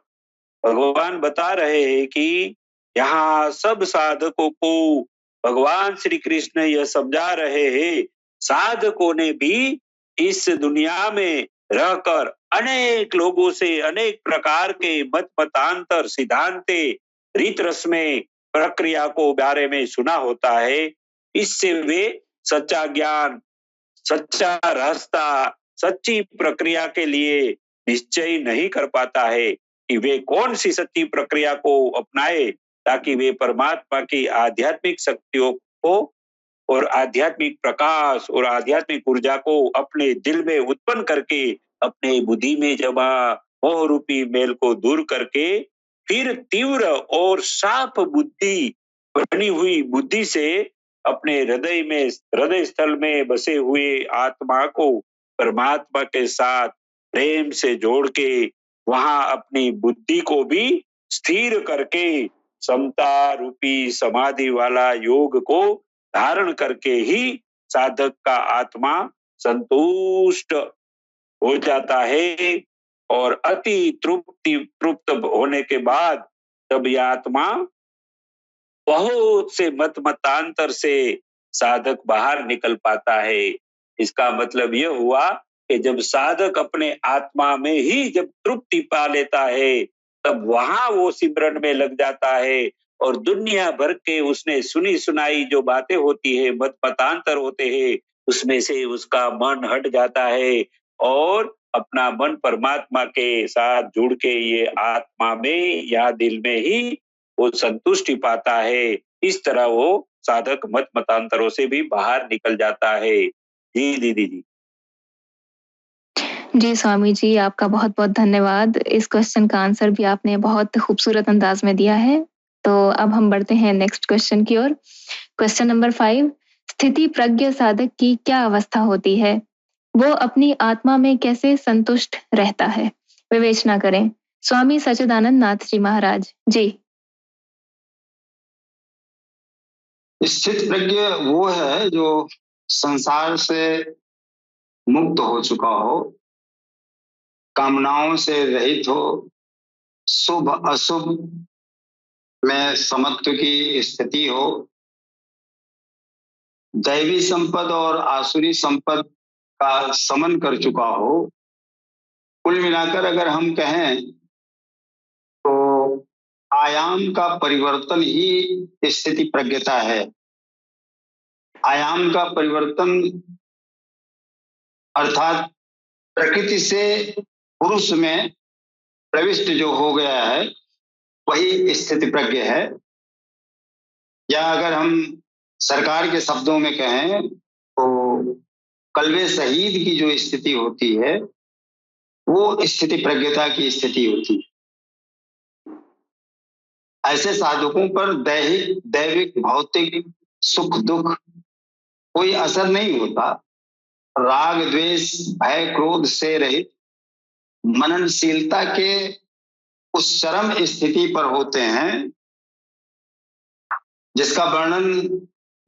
भगवान बता रहे हैं कि यहाँ सब साधकों को भगवान श्री कृष्ण यह समझा रहे हैं, साधकों ने भी इस दुनिया में रहकर अनेक लोगों से अनेक प्रकार के मत मतांतर सिद्धांते रीत रस्में प्रक्रिया को बारे में सुना होता है। इससे वे सच्चा ज्ञान, सच्चा रास्ता, सच्ची प्रक्रिया के लिए निश्चय नहीं कर पाता है कि वे कौन सी सच्ची प्रक्रिया को अपनाए ताकि वे परमात्मा की आध्यात्मिक शक्तियों को और आध्यात्मिक प्रकाश और आध्यात्मिक ऊर्जा को अपने दिल में उत्पन्न करके अपने बुद्धि में जमा मोह रूपी मेल को दूर करके फिर तीव्र और साफ बुद्धि बनी हुई बुद्धि से अपने हृदय स्थल में बसे हुए आत्मा को परमात्मा के साथ प्रेम से जोड़ के वहां अपनी बुद्धि को भी स्थिर करके समता रूपी समाधि वाला योग को धारण करके ही साधक का आत्मा संतुष्ट हो जाता है और अति तृप्त होने के बाद तब यह आत्मा बहुत से मतांतर से साधक बाहर निकल पाता है। इसका मतलब यह हुआ कि जब साधक अपने आत्मा में ही जब तृप्ति पा लेता है तब वहां वो सिमरन में लग जाता है और दुनिया भर के उसने सुनी सुनाई जो बातें होती है, मत मतांतर होते हैं, उसमें से उसका मन हट जाता है और अपना मन परमात्मा के साथ जुड़ के ये आत्मा में या दिल में ही वो संतुष्टि पाता है। इस तरह वो साधक मत मतांतरों से भी बाहर निकल जाता है। जी दीदी जी। जी स्वामी जी, आपका बहुत बहुत धन्यवाद। इस क्वेश्चन का आंसर भी आपने बहुत खूबसूरत अंदाज में दिया है। तो अब हम बढ़ते हैं नेक्स्ट क्वेश्चन की ओर। क्वेश्चन नंबर 5, स्थिति प्रज्ञ साधक की क्या अवस्था होती है? वो अपनी आत्मा में कैसे संतुष्ट रहता है? विवेचना करें स्वामी सच्चिदानंद नाथ जी महाराज जी। स्थित प्रज्ञ वो है जो संसार से मुक्त हो चुका हो, कामनाओं से रहित हो, शुभ अशुभ में समत्व की स्थिति हो, दैवी संपद और आसुरी संपद का समन कर चुका हो। कुल मिलाकर अगर हम कहें तो आयाम का परिवर्तन ही स्थिति प्रज्ञता है। आयाम का परिवर्तन अर्थात प्रकृति से पुरुष में प्रविष्ट जो हो गया है वही स्थिति प्रज्ञ है। या अगर हम सरकार के शब्दों में कहें तो कल्बे शहीद की जो स्थिति होती है वो स्थिति प्रज्ञता की स्थिति होती है। ऐसे साधकों पर दैविक भौतिक सुख दुख कोई असर नहीं होता। राग द्वेष भय क्रोध से रहित मननशीलता के उस चरम स्थिति पर होते हैं जिसका वर्णन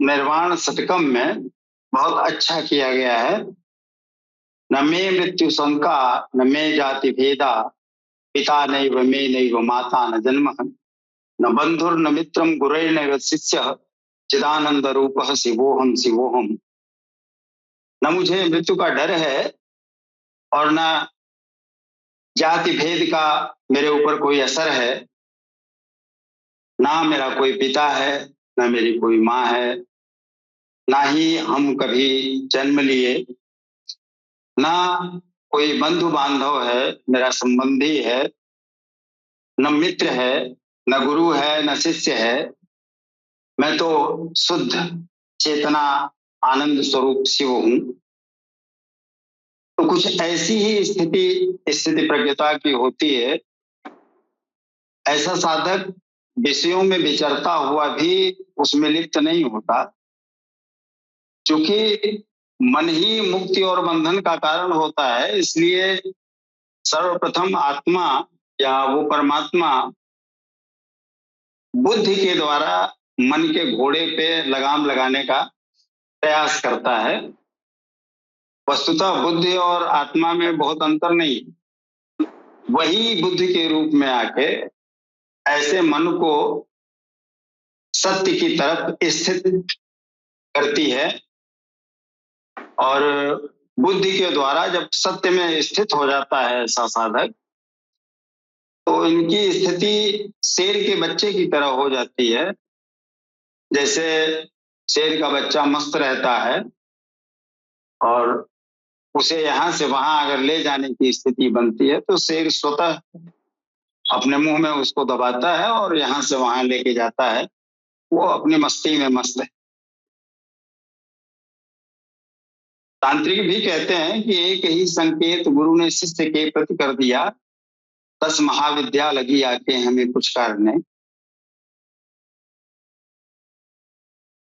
निर्वाण शतकम में बहुत अच्छा किया गया है। न मे मृत्यु शंका न मे जाति भेदा पिता नैव मे नैव माता न जन्म न बंधुर न मित्रम गुरैर्नैव शिष्य चिदानंद रूपः शिवोहम शिवोहम। न मुझे मृत्यु का डर है और न जाति भेद का मेरे ऊपर कोई असर है, ना मेरा कोई पिता है ना मेरी कोई माँ है, ना ही हम कभी जन्म लिए, ना कोई बंधु बांधव है मेरा संबंधी है, न मित्र है न गुरु है न शिष्य है। मैं तो शुद्ध चेतना आनंद स्वरूप शिव हूं। तो कुछ ऐसी ही स्थिति प्रज्ञता की होती है। ऐसा साधक विषयों में विचरता हुआ भी उसमें लिप्त नहीं होता, क्योंकि मन ही मुक्ति और बंधन का कारण होता है, इसलिए सर्वप्रथम आत्मा या वो परमात्मा बुद्धि के द्वारा मन के घोड़े पे लगाम लगाने का प्रयास करता है। वस्तुतः बुद्धि और आत्मा में बहुत अंतर नहीं, वही बुद्धि के रूप में आके ऐसे मन को सत्य की तरफ स्थित करती है, और बुद्धि के द्वारा जब सत्य में स्थित हो जाता है ऐसा साधक, तो इनकी स्थिति शेर के बच्चे की तरह हो जाती है। जैसे शेर का बच्चा मस्त रहता है और उसे यहाँ से वहां अगर ले जाने की स्थिति बनती है, तो शेर स्वतः अपने मुंह में उसको दबाता है और यहाँ से वहां लेके जाता है, वो अपनी मस्ती में मस्त है। तांत्रिक भी कहते हैं कि एक ही संकेत गुरु ने शिष्य के प्रति कर दिया, 10 महाविद्या लगी आके हमें कुछ करने।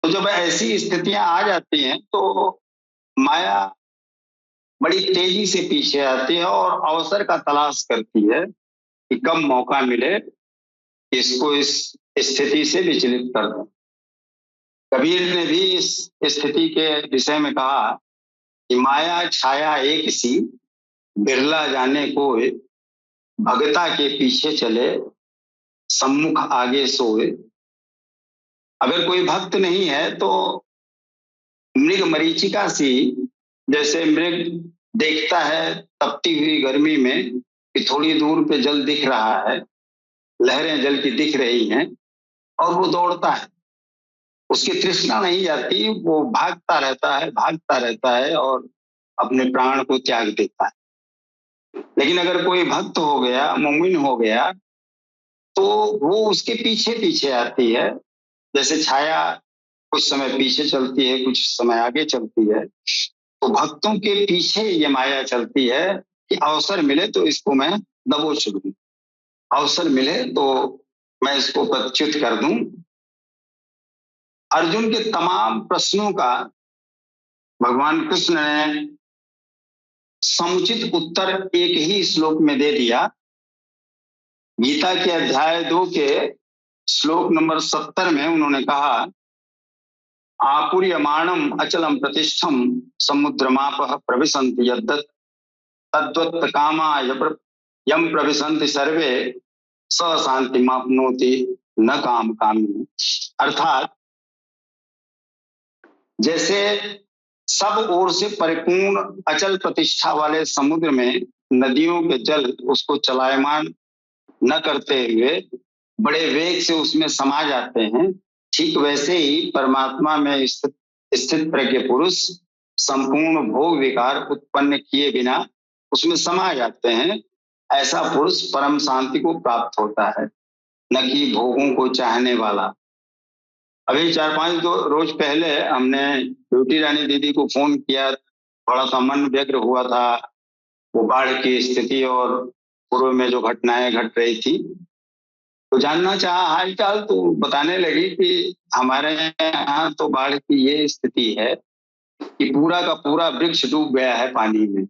तो जब ऐसी स्थितियां आ जाती हैं तो माया बड़ी तेजी से पीछे आती है और अवसर का तलाश करती है कि कब मौका मिले इसको इस स्थिति से विचलित कर दो। कबीर ने भी इस स्थिति के विषय में कहा कि माया छाया एक सी, बिरला जाने को भगता के पीछे चले, सम्मुख आगे सोए। अगर कोई भक्त नहीं है तो मृग मरीचिका सी, जैसे मृग देखता है तपती हुई गर्मी में कि थोड़ी दूर पे जल दिख रहा है, लहरें जल की दिख रही हैं, और वो दौड़ता है, उसकी तृष्णा नहीं जाती, वो भागता रहता है और अपने प्राण को त्याग देता है। लेकिन अगर कोई भक्त हो गया, मुमिन हो गया, तो वो उसके पीछे पीछे आती है। जैसे छाया कुछ समय पीछे चलती है, कुछ समय आगे चलती है, तो भक्तों के पीछे ये माया चलती है कि अवसर मिले तो इसको मैं दबोच लूं, अवसर मिले तो मैं इसको पदच्युत कर दूं। अर्जुन के तमाम प्रश्नों का भगवान कृष्ण ने समुचित उत्तर एक ही श्लोक में दे दिया। गीता के अध्याय 2 के श्लोक नंबर 70 में उन्होंने कहा, आपूर्यमाणम अचलम प्रतिष्ठम समुद्रमापः प्रविशन्ति यद्दत् तद्वत् कामा यम प्रविशन्ति सर्वे स शांतिमाप्नोति न काम कामी। अर्थात जैसे सब ओर से परिपूर्ण अचल प्रतिष्ठा वाले समुद्र में नदियों के जल उसको चलायमान न करते हुए बड़े वेग से उसमें समा जाते हैं, ठीक वैसे ही परमात्मा में स्थित प्रज्ञ पुरुष संपूर्ण भोग विकार उत्पन्न किए बिना उसमें समा जाते हैं। ऐसा पुरुष परम शांति को प्राप्त होता है, न कि भोगों को चाहने वाला। अभी 4-5 रोज पहले हमने ब्यूटी रानी दीदी को फोन किया, थोड़ा सा मन व्यग्र हुआ था, वो बाढ़ की स्थिति और पूर्व में जो घटनाएं घट रही थी, तो जानना चाहा हालचाल, तो बताने लगी कि हमारे यहाँ तो बाढ़ की ये स्थिति है कि पूरा का पूरा वृक्ष डूब गया है पानी में,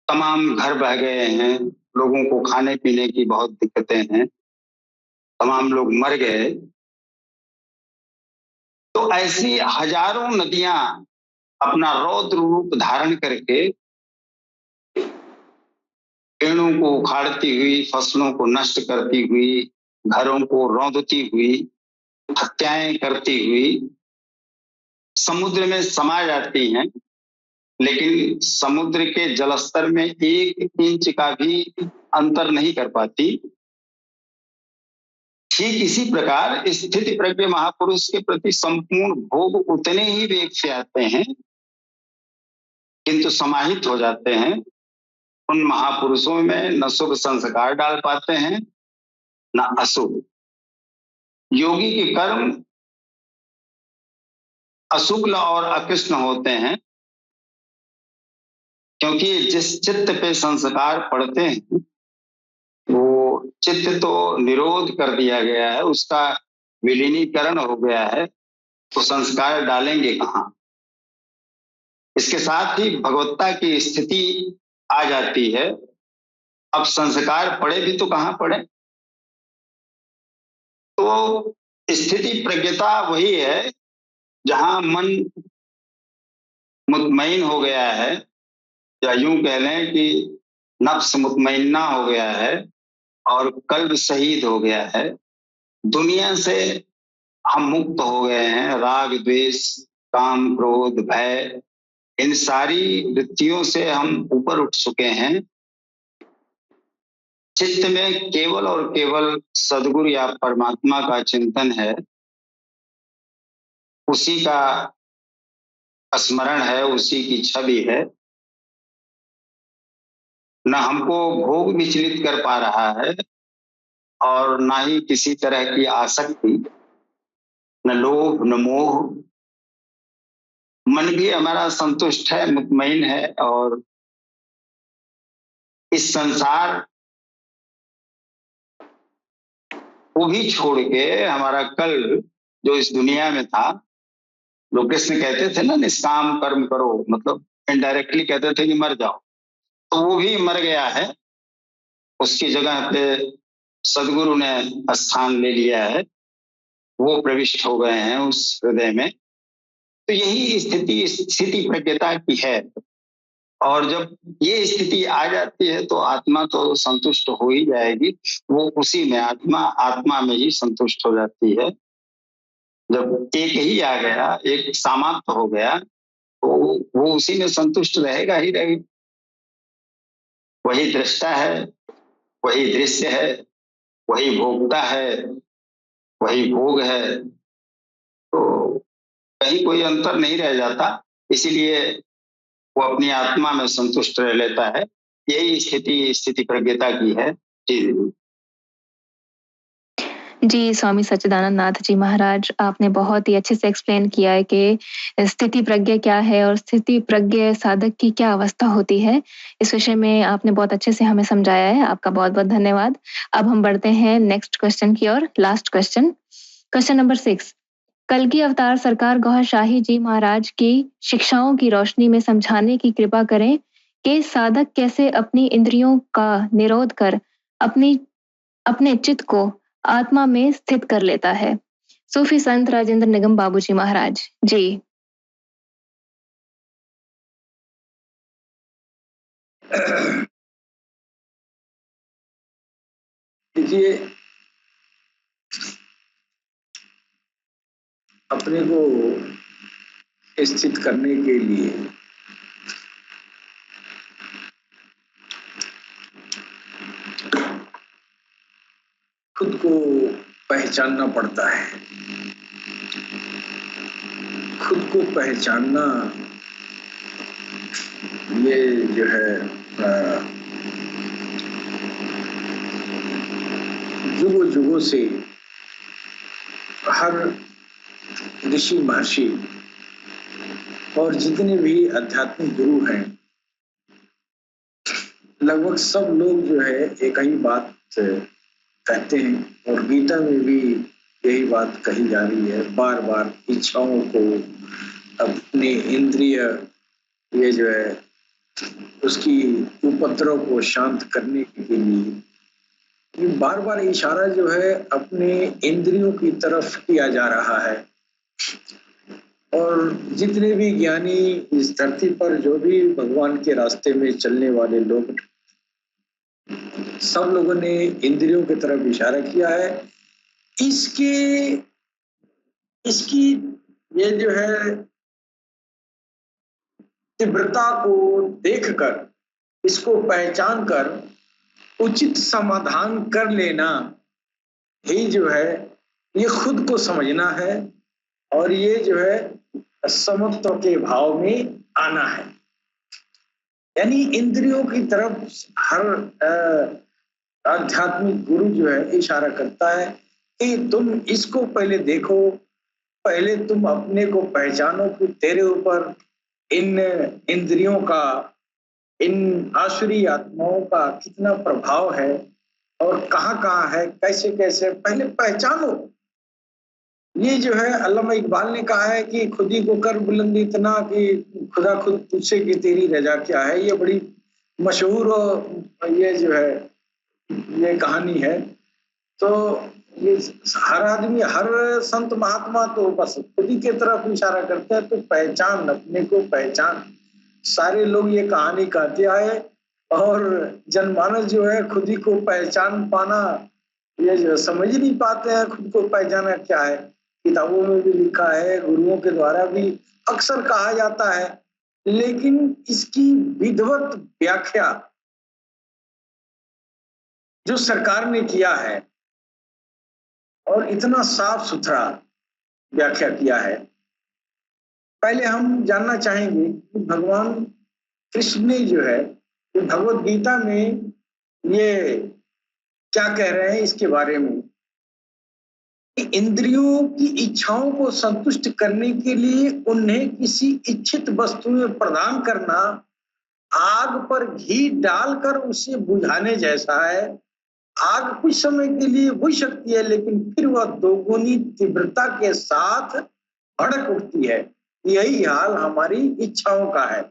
तमाम घर बह गए हैं, लोगों को खाने पीने की बहुत दिक्कतें हैं, तमाम लोग मर गए। तो ऐसी हजारों नदियां अपना रौद्र रूप धारण करके पेड़ों को उखाड़ती हुई, फसलों को नष्ट करती हुई, घरों को रौंदती हुई, हत्याएं करती हुई समुद्र में समा जाती हैं, लेकिन समुद्र के जलस्तर में 1 इंच का भी अंतर नहीं कर पाती। ठीक इसी प्रकार स्थिति प्रज्ञ महापुरुष के प्रति संपूर्ण भोग उतने ही वेग से आते हैं, किंतु समाहित हो जाते हैं। उन महापुरुषों में न शुभ संस्कार डाल पाते हैं न अशुभ। योगी के कर्म अशुक्ल और अकृष्ण होते हैं, क्योंकि जिस चित्त पे संस्कार पड़ते हैं वो चित्त तो निरोध कर दिया गया है, उसका विलीनीकरण हो गया है, तो संस्कार डालेंगे कहाँ? इसके साथ ही भगवत्ता की स्थिति आ जाती है। अब संस्कार पड़े भी तो कहाँ पड़े? तो स्थिति प्रज्ञता वही है जहां मन मुतमईन हो गया है, या यूं कह लें कि नफ्स मुतमईन्ना हो गया है और कल्ब शहीद हो गया है। दुनिया से हम मुक्त हो गए हैं, राग द्वेष काम क्रोध भय इन सारी वृत्तियों से हम ऊपर उठ चुके हैं। चित्त में केवल और केवल सद्गुरु या परमात्मा का चिंतन है, उसी का स्मरण है, उसी की छवि है। न हमको भोग विचलित कर पा रहा है और ना ही किसी तरह की आसक्ति, न लोभ न मोह। मन भी हमारा संतुष्ट है, मुतमईन है और इस संसार को भी छोड़ के हमारा कल जो इस दुनिया में था, लोग कृष्ण कहते थे ना निष्काम कर्म करो, मतलब इनडायरेक्टली कहते थे कि मर जाओ, तो वो भी मर गया है। उसकी जगह पे सदगुरु ने स्थान ले लिया है, वो प्रविष्ट हो गए हैं उस हृदय में। तो यही स्थिति प्रज्ञता की है। और जब ये स्थिति आ जाती है तो आत्मा तो संतुष्ट हो ही जाएगी, वो उसी में आत्मा में ही संतुष्ट हो जाती है। जब एक ही आ गया, एक समाप्त हो गया, तो वो उसी में संतुष्ट रहेगा ही रहेगी। वही दृष्टा है, वही दृश्य है, वही भोक्ता है, वही भोग है। तो कहीं कोई अंतर नहीं रह जाता, इसीलिए वो अपनी आत्मा में संतुष्ट रह लेता है। यही स्थिति प्रज्ञता की है। जी जी, स्वामी सच्चिदानंद नाथ जी महाराज, आपने बहुत ही अच्छे से एक्सप्लेन किया है कि स्थिति प्रज्ञा क्या है और स्थिति प्रज्ञ साधक की क्या अवस्था होती है। इस विषय में आपने बहुत अच्छे से हमें समझाया है। आपका बहुत-बहुत धन्यवाद। अब हम बढ़ते हैं नेक्स्ट क्वेश्चन की ओर। Last question, question number 6। कल्कि अवतार सरकार गौहर शाही जी महाराज की शिक्षाओं की रोशनी में समझाने की कृपा करें कि साधक कैसे अपनी इंद्रियों का निरोध कर अपने चित्त को आत्मा में स्थित कर लेता है। सूफी संत राजेंद्र निगम बाबूजी महाराज जी। देखिए, अपने को स्थित करने के लिए खुद को पहचानना पड़ता है। खुद को पहचानना ये जो है युगों युगों से हर ऋषि महर्षि और जितने भी आध्यात्मिक गुरु हैं, लगभग सब लोग जो है एक ही बात कहते हैं और गीता में भी यही बात कही जा रही है। बार बार इच्छाओं को, अपने इंद्रिय ये जो है उसकी उपद्रव को शांत करने के लिए बार बार इशारा जो है अपने इंद्रियों की तरफ किया जा रहा है। और जितने भी ज्ञानी इस धरती पर जो भी भगवान के रास्ते में चलने वाले लोग, सब लोगों ने इंद्रियों की तरफ इशारा किया है। इसकी ये जो है तीव्रता को देखकर, इसको पहचान कर उचित समाधान कर लेना ही जो है ये खुद को समझना है और ये जो है समत्व के भाव में आना है। यानी इंद्रियों की तरफ हर आध्यात्मिक गुरु जो है इशारा करता है कि तुम इसको पहले देखो, पहले तुम अपने को पहचानो कि तेरे ऊपर इन इंद्रियों का, इन आसुरी आत्माओं का कितना प्रभाव है और कहाँ कहाँ है, कैसे कैसे, पहले पहचानो। ये जो है अल्लामा इकबाल ने कहा है कि खुद ही को कर बुलंद इतना कि खुदा खुद पूछे कि तेरी रजा क्या है। ये बड़ी मशहूर ये जो है ये कहानी है। तो ये हर आदमी, हर संत महात्मा तो बस खुद ही के तरफ इशारा करते हैं। तो पहचान, अपने को पहचान, सारे लोग ये कहानी कहते आए और जनमानस जो है खुद ही को पहचान पाना ये जो समझ नहीं पाते हैं। खुद को पहचाना क्या है, किताबों में भी लिखा है, गुरुओं के द्वारा भी अक्सर कहा जाता है, लेकिन इसकी विधिवत व्याख्या जो सरकार ने किया है और इतना साफ सुथरा व्याख्या किया है। पहले हम जानना चाहेंगे कि भगवान कृष्ण ने जो है भगवत गीता में ये क्या कह रहे हैं इसके बारे में कि इंद्रियों की इच्छाओं को संतुष्ट करने के लिए उन्हें किसी इच्छित वस्तु में प्रदान करना आग पर घी डालकर उसे बुझाने जैसा है। आग कुछ समय के लिए बुझ सकती है, लेकिन फिर वह दोगुनी तीव्रता के साथ भड़क उठती है। यही हाल हमारी इच्छाओं का है।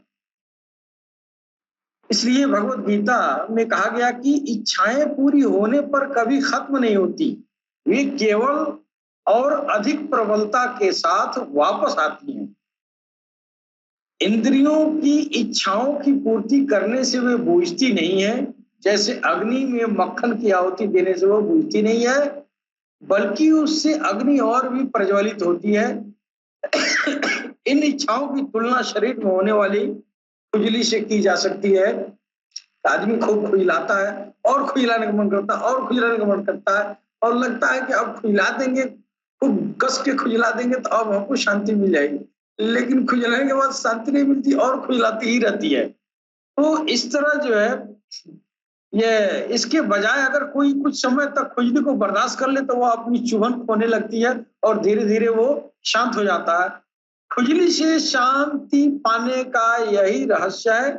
इसलिए भगवत गीता में कहा गया कि इच्छाएं पूरी होने पर कभी खत्म नहीं होती, वे केवल और अधिक प्रबलता के साथ वापस आती हैं। इंद्रियों की इच्छाओं की पूर्ति करने से वे बुझती नहीं है, जैसे अग्नि में मक्खन की आहुति देने से वो बुझती नहीं है, बल्कि उससे अग्नि और भी प्रज्वलित होती है। इन इच्छाओं की तुलना शरीर में होने वाली खुजली से की जा सकती है। आदमी खूब खुजलाता है और खुजलाने का मन करता है और खुजलाने का मन करता है और लगता है कि अब खुजला देंगे, खूब कस के खुजला देंगे तो अब हमको शांति मिल जाएगी, लेकिन खुजलाने के बाद शांति नहीं मिलती और खुजलाती ही रहती है। तो इस तरह जो है ये इसके बजाय अगर कोई कुछ समय तक खुजली को बर्दाश्त कर ले तो वो अपनी चुभन खोने लगती है और धीरे धीरे वो शांत हो जाता है। खुजली से शांति पाने का यही रहस्य है,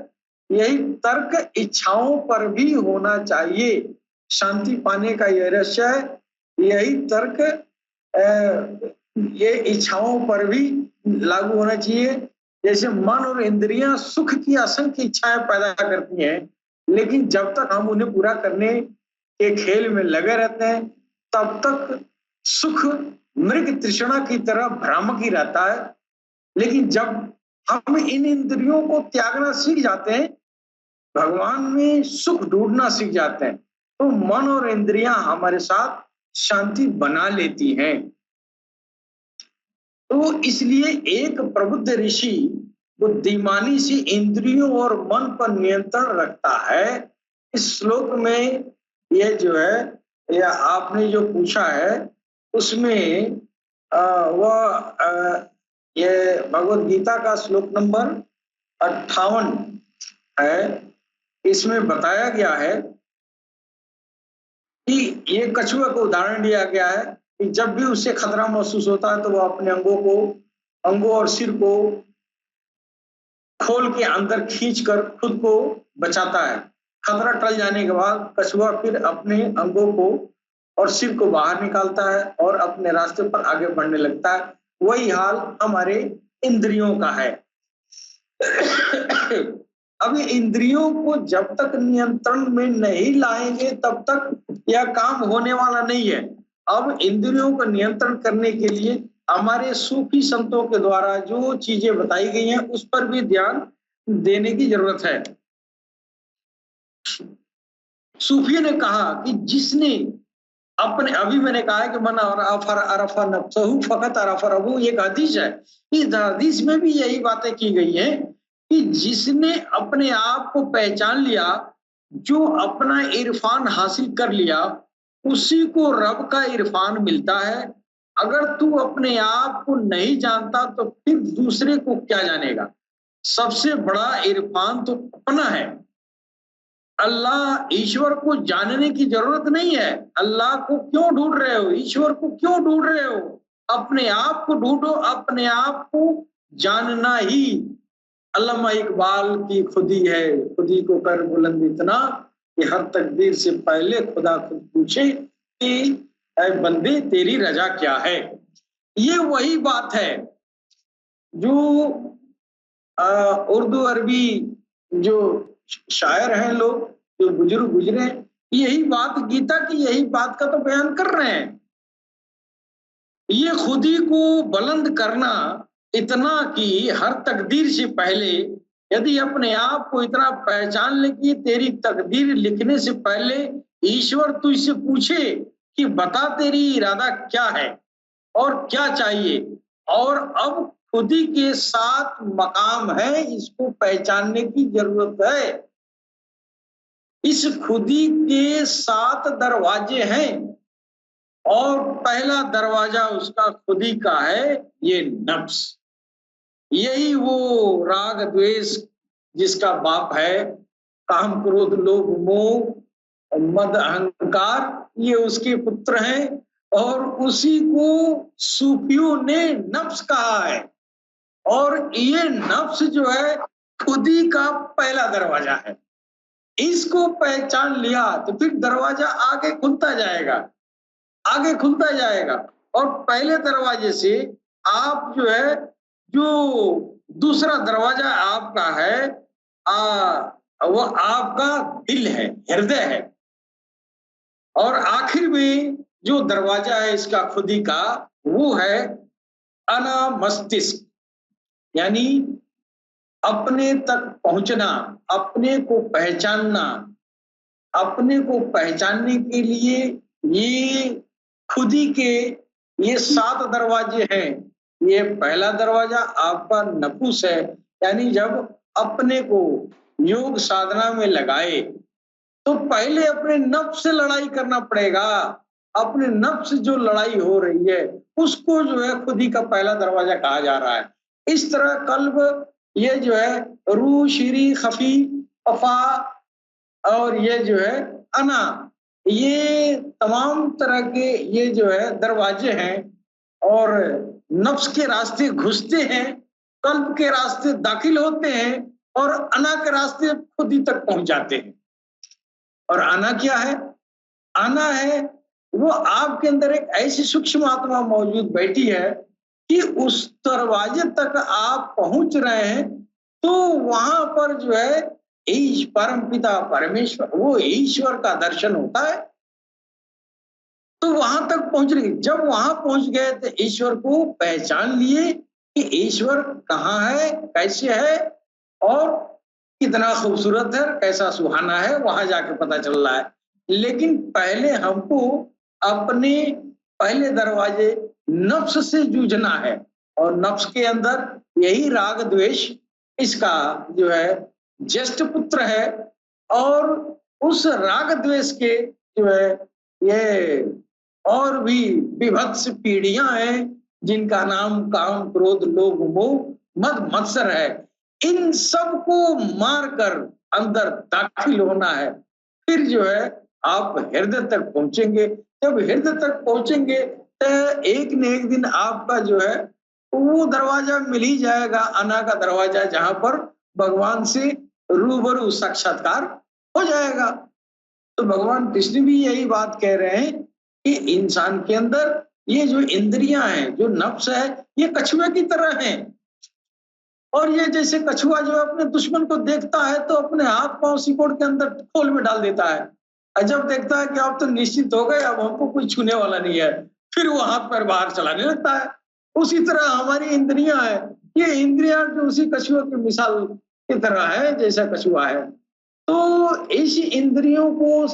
यही तर्क इच्छाओं पर भी होना चाहिए। शांति पाने का यह रहस्य है, यही तर्क ये इच्छाओं पर भी लागू होना चाहिए। जैसे मन और इंद्रियां सुख की असंख्य इच्छाएं पैदा करती हैं, लेकिन जब तक हम उन्हें पूरा करने के खेल में लगे रहते हैं तब तक सुख मृग तृष्णा की तरह भ्रामक ही रहता है। लेकिन जब हम इन इंद्रियों को त्यागना सीख जाते हैं, भगवान में सुख ढूंढना सीख जाते हैं, तो मन और इंद्रियां हमारे साथ शांति बना लेती हैं। तो इसलिए एक प्रबुद्ध ऋषि बुद्धिमानी से इंद्रियों और मन पर नियंत्रण रखता है। इस श्लोक में यह जो है या आपने जो पूछा है उसमें वह ये भगवत गीता का श्लोक नंबर 58 है। इसमें बताया गया है कि ये कछुआ को उदाहरण दिया गया है कि जब भी उसे खतरा महसूस होता है तो वह अपने अंगों और सिर को खोल के अंदर खींचकर खुद को बचाता है। खतरा टल जाने के बाद कछुआ फिर अपने अंगों को और सिर को बाहर निकालता है और अपने रास्ते पर आगे बढ़ने लगता है। वही हाल हमारे इंद्रियों का है। अब इंद्रियों को जब तक नियंत्रण में नहीं लाएंगे तब तक यह काम होने वाला नहीं है। अब इंद्रियों को नियंत्रण करने के लिए हमारे सूफी संतों के द्वारा जो चीजें बताई गई हैं उस पर भी ध्यान देने की जरूरत है। सूफी ने कहा कि जिसने अपने, अभी मैंने कहा है कि मन अरफा नफ्सहु फकत अरफा रब्बु, एक हदीस है। इस हदीस में भी यही बातें की गई हैं कि जिसने अपने आप को पहचान लिया, जो अपना इरफान हासिल कर लिया, उसी को रब का इरफान मिलता है। अगर तू अपने आप को नहीं जानता तो फिर दूसरे को क्या जानेगा। सबसे बड़ा इरफान तो अपना है। अल्लाह, ईश्वर को जानने की जरूरत नहीं है। अल्लाह को क्यों ढूंढ रहे हो, ईश्वर को क्यों ढूंढ रहे हो? अपने आप को ढूंढो। अपने आप को जानना ही अल्लामा इकबाल की खुदी है। खुदी को कर बुलंद इतना कि हर तकदीर से पहले खुदा खुद पूछे कि ऐ बंदे तेरी रजा क्या है। ये वही बात है जो उर्दू अरबी जो शायर हैं लोग, जो बुजुर्ग गुजरे, यही बात गीता की, यही बात का तो बयान कर रहे हैं। ये खुदी को बुलंद करना इतना कि हर तकदीर से पहले यदि अपने आप को इतना पहचान ले कि तेरी तकदीर लिखने से पहले ईश्वर तुझसे पूछे कि बता तेरी इरादा क्या है और क्या चाहिए, और अब खुदी के साथ मकाम है, इसको पहचानने की जरूरत है। इस खुदी के 7 दरवाजे हैं और पहला दरवाजा उसका खुदी का है, ये नफ्स। यही वो राग द्वेष जिसका बाप है, काम क्रोध लोभ मोह मद अहंकार, ये उसके पुत्र हैं और उसी को सूफियों ने नफ्स कहा है। और ये नफ्स जो है खुदी का पहला दरवाजा है। इसको पहचान लिया तो फिर दरवाजा आगे खुलता जाएगा, आगे खुलता जाएगा। और पहले दरवाजे से आप जो है, जो दूसरा दरवाजा आपका है, वो आपका दिल है, हृदय है। और आखिर में जो दरवाजा है इसका खुदी का, वो है अना मस्तिष्क, यानी अपने तक पहुंचना, अपने को पहचानना। अपने को पहचानने के लिए ये खुदी के ये 7 दरवाजे हैं। ये पहला दरवाजा आपका नफुस है, यानी जब अपने को योग साधना में लगाए तो पहले अपने नफ्स से लड़ाई करना पड़ेगा। अपने नफ्स जो लड़ाई हो रही है उसको जो है खुदी का पहला दरवाजा कहा जा रहा है। इस तरह कल्ब, ये जो है रूह, शीरी, खफी, अफा और ये जो है अना, ये तमाम तरह के ये जो है दरवाजे हैं। और नफ्स के रास्ते घुसते हैं, कल्ब के रास्ते दाखिल होते हैं और अना के रास्ते खुदी तक पहुंच जाते हैं। और अना क्या है? अना है वो आपके अंदर एक ऐसी सूक्ष्म आत्मा मौजूद बैठी है कि उस दरवाजे तक आप पहुंच रहे हैं तो वहां पर जो है परम पिता परमेश्वर, वो ईश्वर का दर्शन होता है। तो वहां तक पहुंच रही, जब वहां पहुंच गए तो ईश्वर को पहचान लिए कि ईश्वर कहाँ है, कैसे है और कितना खूबसूरत है, कैसा सुहाना है, वहां जाके पता चल रहा है। लेकिन पहले हमको अपने पहले दरवाजे नफ्स से जूझना है। और नफ्स के अंदर यही राग द्वेष इसका जो है ज्येष्ठ पुत्र है। और उस राग द्वेष के जो है ये और भी विभत्स पीढ़ियां हैं जिनका नाम काम क्रोध लोभ मोह मद मत्सर है। इन सब को मारकर अंदर दाखिल होना है, फिर जो है आप हृदय तक पहुंचेंगे। जब हृदय तक पहुंचेंगे तो एक न एक दिन आपका जो है वो दरवाजा मिल ही जाएगा, अना का दरवाजा, जहां पर भगवान से रूबरू साक्षात्कार हो जाएगा। तो भगवान कृष्ण भी यही बात कह रहे हैं कि इंसान के अंदर ये जो इंद्रियां हैं, जो नफ्स है, ये कछुए की तरह हैं। और ये जैसे कछुआ जो अपने दुश्मन को देखता है तो अपने हाथ पांव सिकोड़ के अंदर खोल में डाल देता है, और जब देखता है कि अब तो निश्चित हो गए, अब हमको कोई छूने वाला नहीं है, फिर वो हाथ पैर बाहर चलाने लगता है। उसी तरह हमारी इंद्रियां हैं, ये इंद्रियां जो उसी कछुआ की मिसाल की तरह है, जैसा कछुआ है। तो इस इंद्रियों को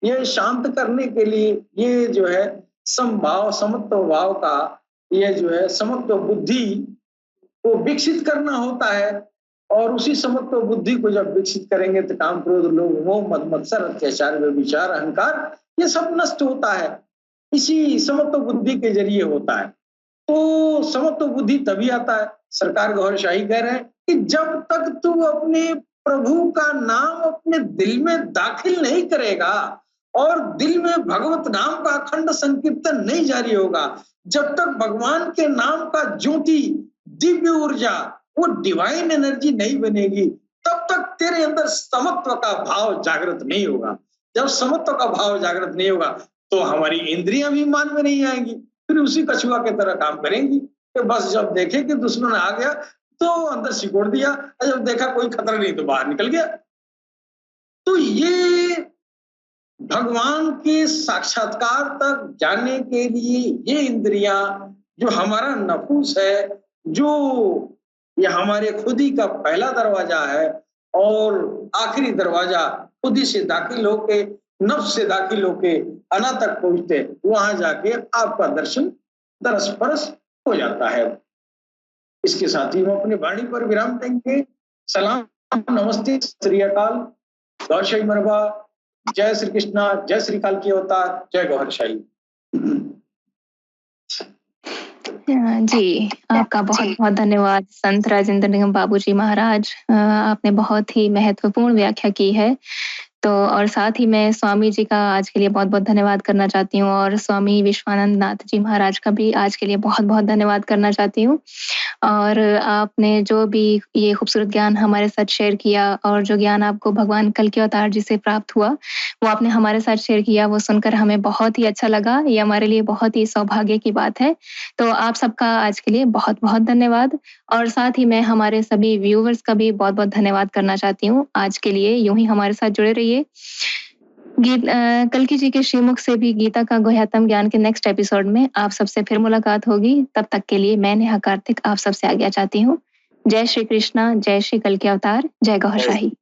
ये शांत करने के लिए ये जो है समभाव समत्व भाव का ये जो है समत्व बुद्धि को विकसित करना होता है। और उसी समत्व बुद्धि को जब विकसित करेंगे तो काम क्रोध लोभ मोह मद मत्सर अत्याचार व्यभिचार अहंकार ये सब नष्ट होता है, इसी समत्व बुद्धि के जरिए होता है। तो समत्व बुद्धि तभी आता है, सरकार गौहर शाही कह रहे हैं कि जब तक तू अपने प्रभु का नाम अपने दिल में दाखिल नहीं करेगा और दिल में भगवत नाम का अखंड संकीर्तन नहीं जारी होगा, जब तक भगवान के नाम का ज्योति दिव्य ऊर्जा वो डिवाइन एनर्जी नहीं बनेगी, तब तक तेरे अंदर समत्व का भाव जागृत नहीं होगा। जब समत्व का भाव जागृत नहीं होगा तो हमारी इंद्रियां भी मान में नहीं आएंगी। फिर उसी कछुआ के तरह काम करेंगी कि बस जब देखे कि दुश्मन आ गया तो अंदर सिकोड़ दिया, और जब देखा कोई खतरा नहीं तो बाहर निकल गया। तो ये भगवान के साक्षात्कार तक जाने के लिए ये इंद्रियां, जो हमारा नफूस है, जो ये हमारे खुद ही का पहला दरवाजा है और आखिरी दरवाजा खुद ही से दाखिल होके, नफ्स से दाखिल होके अना तक पहुंचते, वहां जाके आपका दर्शन दरस-परस हो जाता है। इसके साथ ही हम अपनी वाणी पर विराम देंगे। सलाम, नमस्ते, सत श्री अकाल, गौर शाही मरहबा, जय श्री कृष्णा, जय श्री काल की अवतार, जय गौहर शाही। जी, आपका बहुत बहुत धन्यवाद संत राजेंद्र निगम बाबूजी महाराज। आपने बहुत ही महत्वपूर्ण व्याख्या की है। तो और साथ ही मैं स्वामी जी का आज के लिए बहुत बहुत धन्यवाद करना चाहती हूँ, और स्वामी विश्वानंद नाथ जी महाराज का भी आज के लिए बहुत बहुत धन्यवाद करना चाहती हूँ। और आपने जो भी ये खूबसूरत ज्ञान हमारे साथ शेयर किया, और जो ज्ञान आपको भगवान कल के अवतार जी से प्राप्त हुआ, वो आपने हमारे साथ शेयर किया, वो सुनकर हमें बहुत ही अच्छा लगा। ये हमारे लिए बहुत ही सौभाग्य की बात है। तो आप सबका आज के लिए बहुत बहुत धन्यवाद। और साथ ही मैं हमारे सभी व्यूअर्स का भी बहुत बहुत धन्यवाद करना चाहती हूँ। आज के लिए यूं ही हमारे साथ जुड़े रहिए। कल्कि जी के श्रीमुख से भी गीता का गुह्यतम ज्ञान के नेक्स्ट एपिसोड में आप सबसे फिर मुलाकात होगी। तब तक के लिए मैं नेहा कार्तिक आप सबसे आज्ञा चाहती हूँ। जय श्री कृष्णा, जय श्री कल के अवतार, जय गौहर शाही।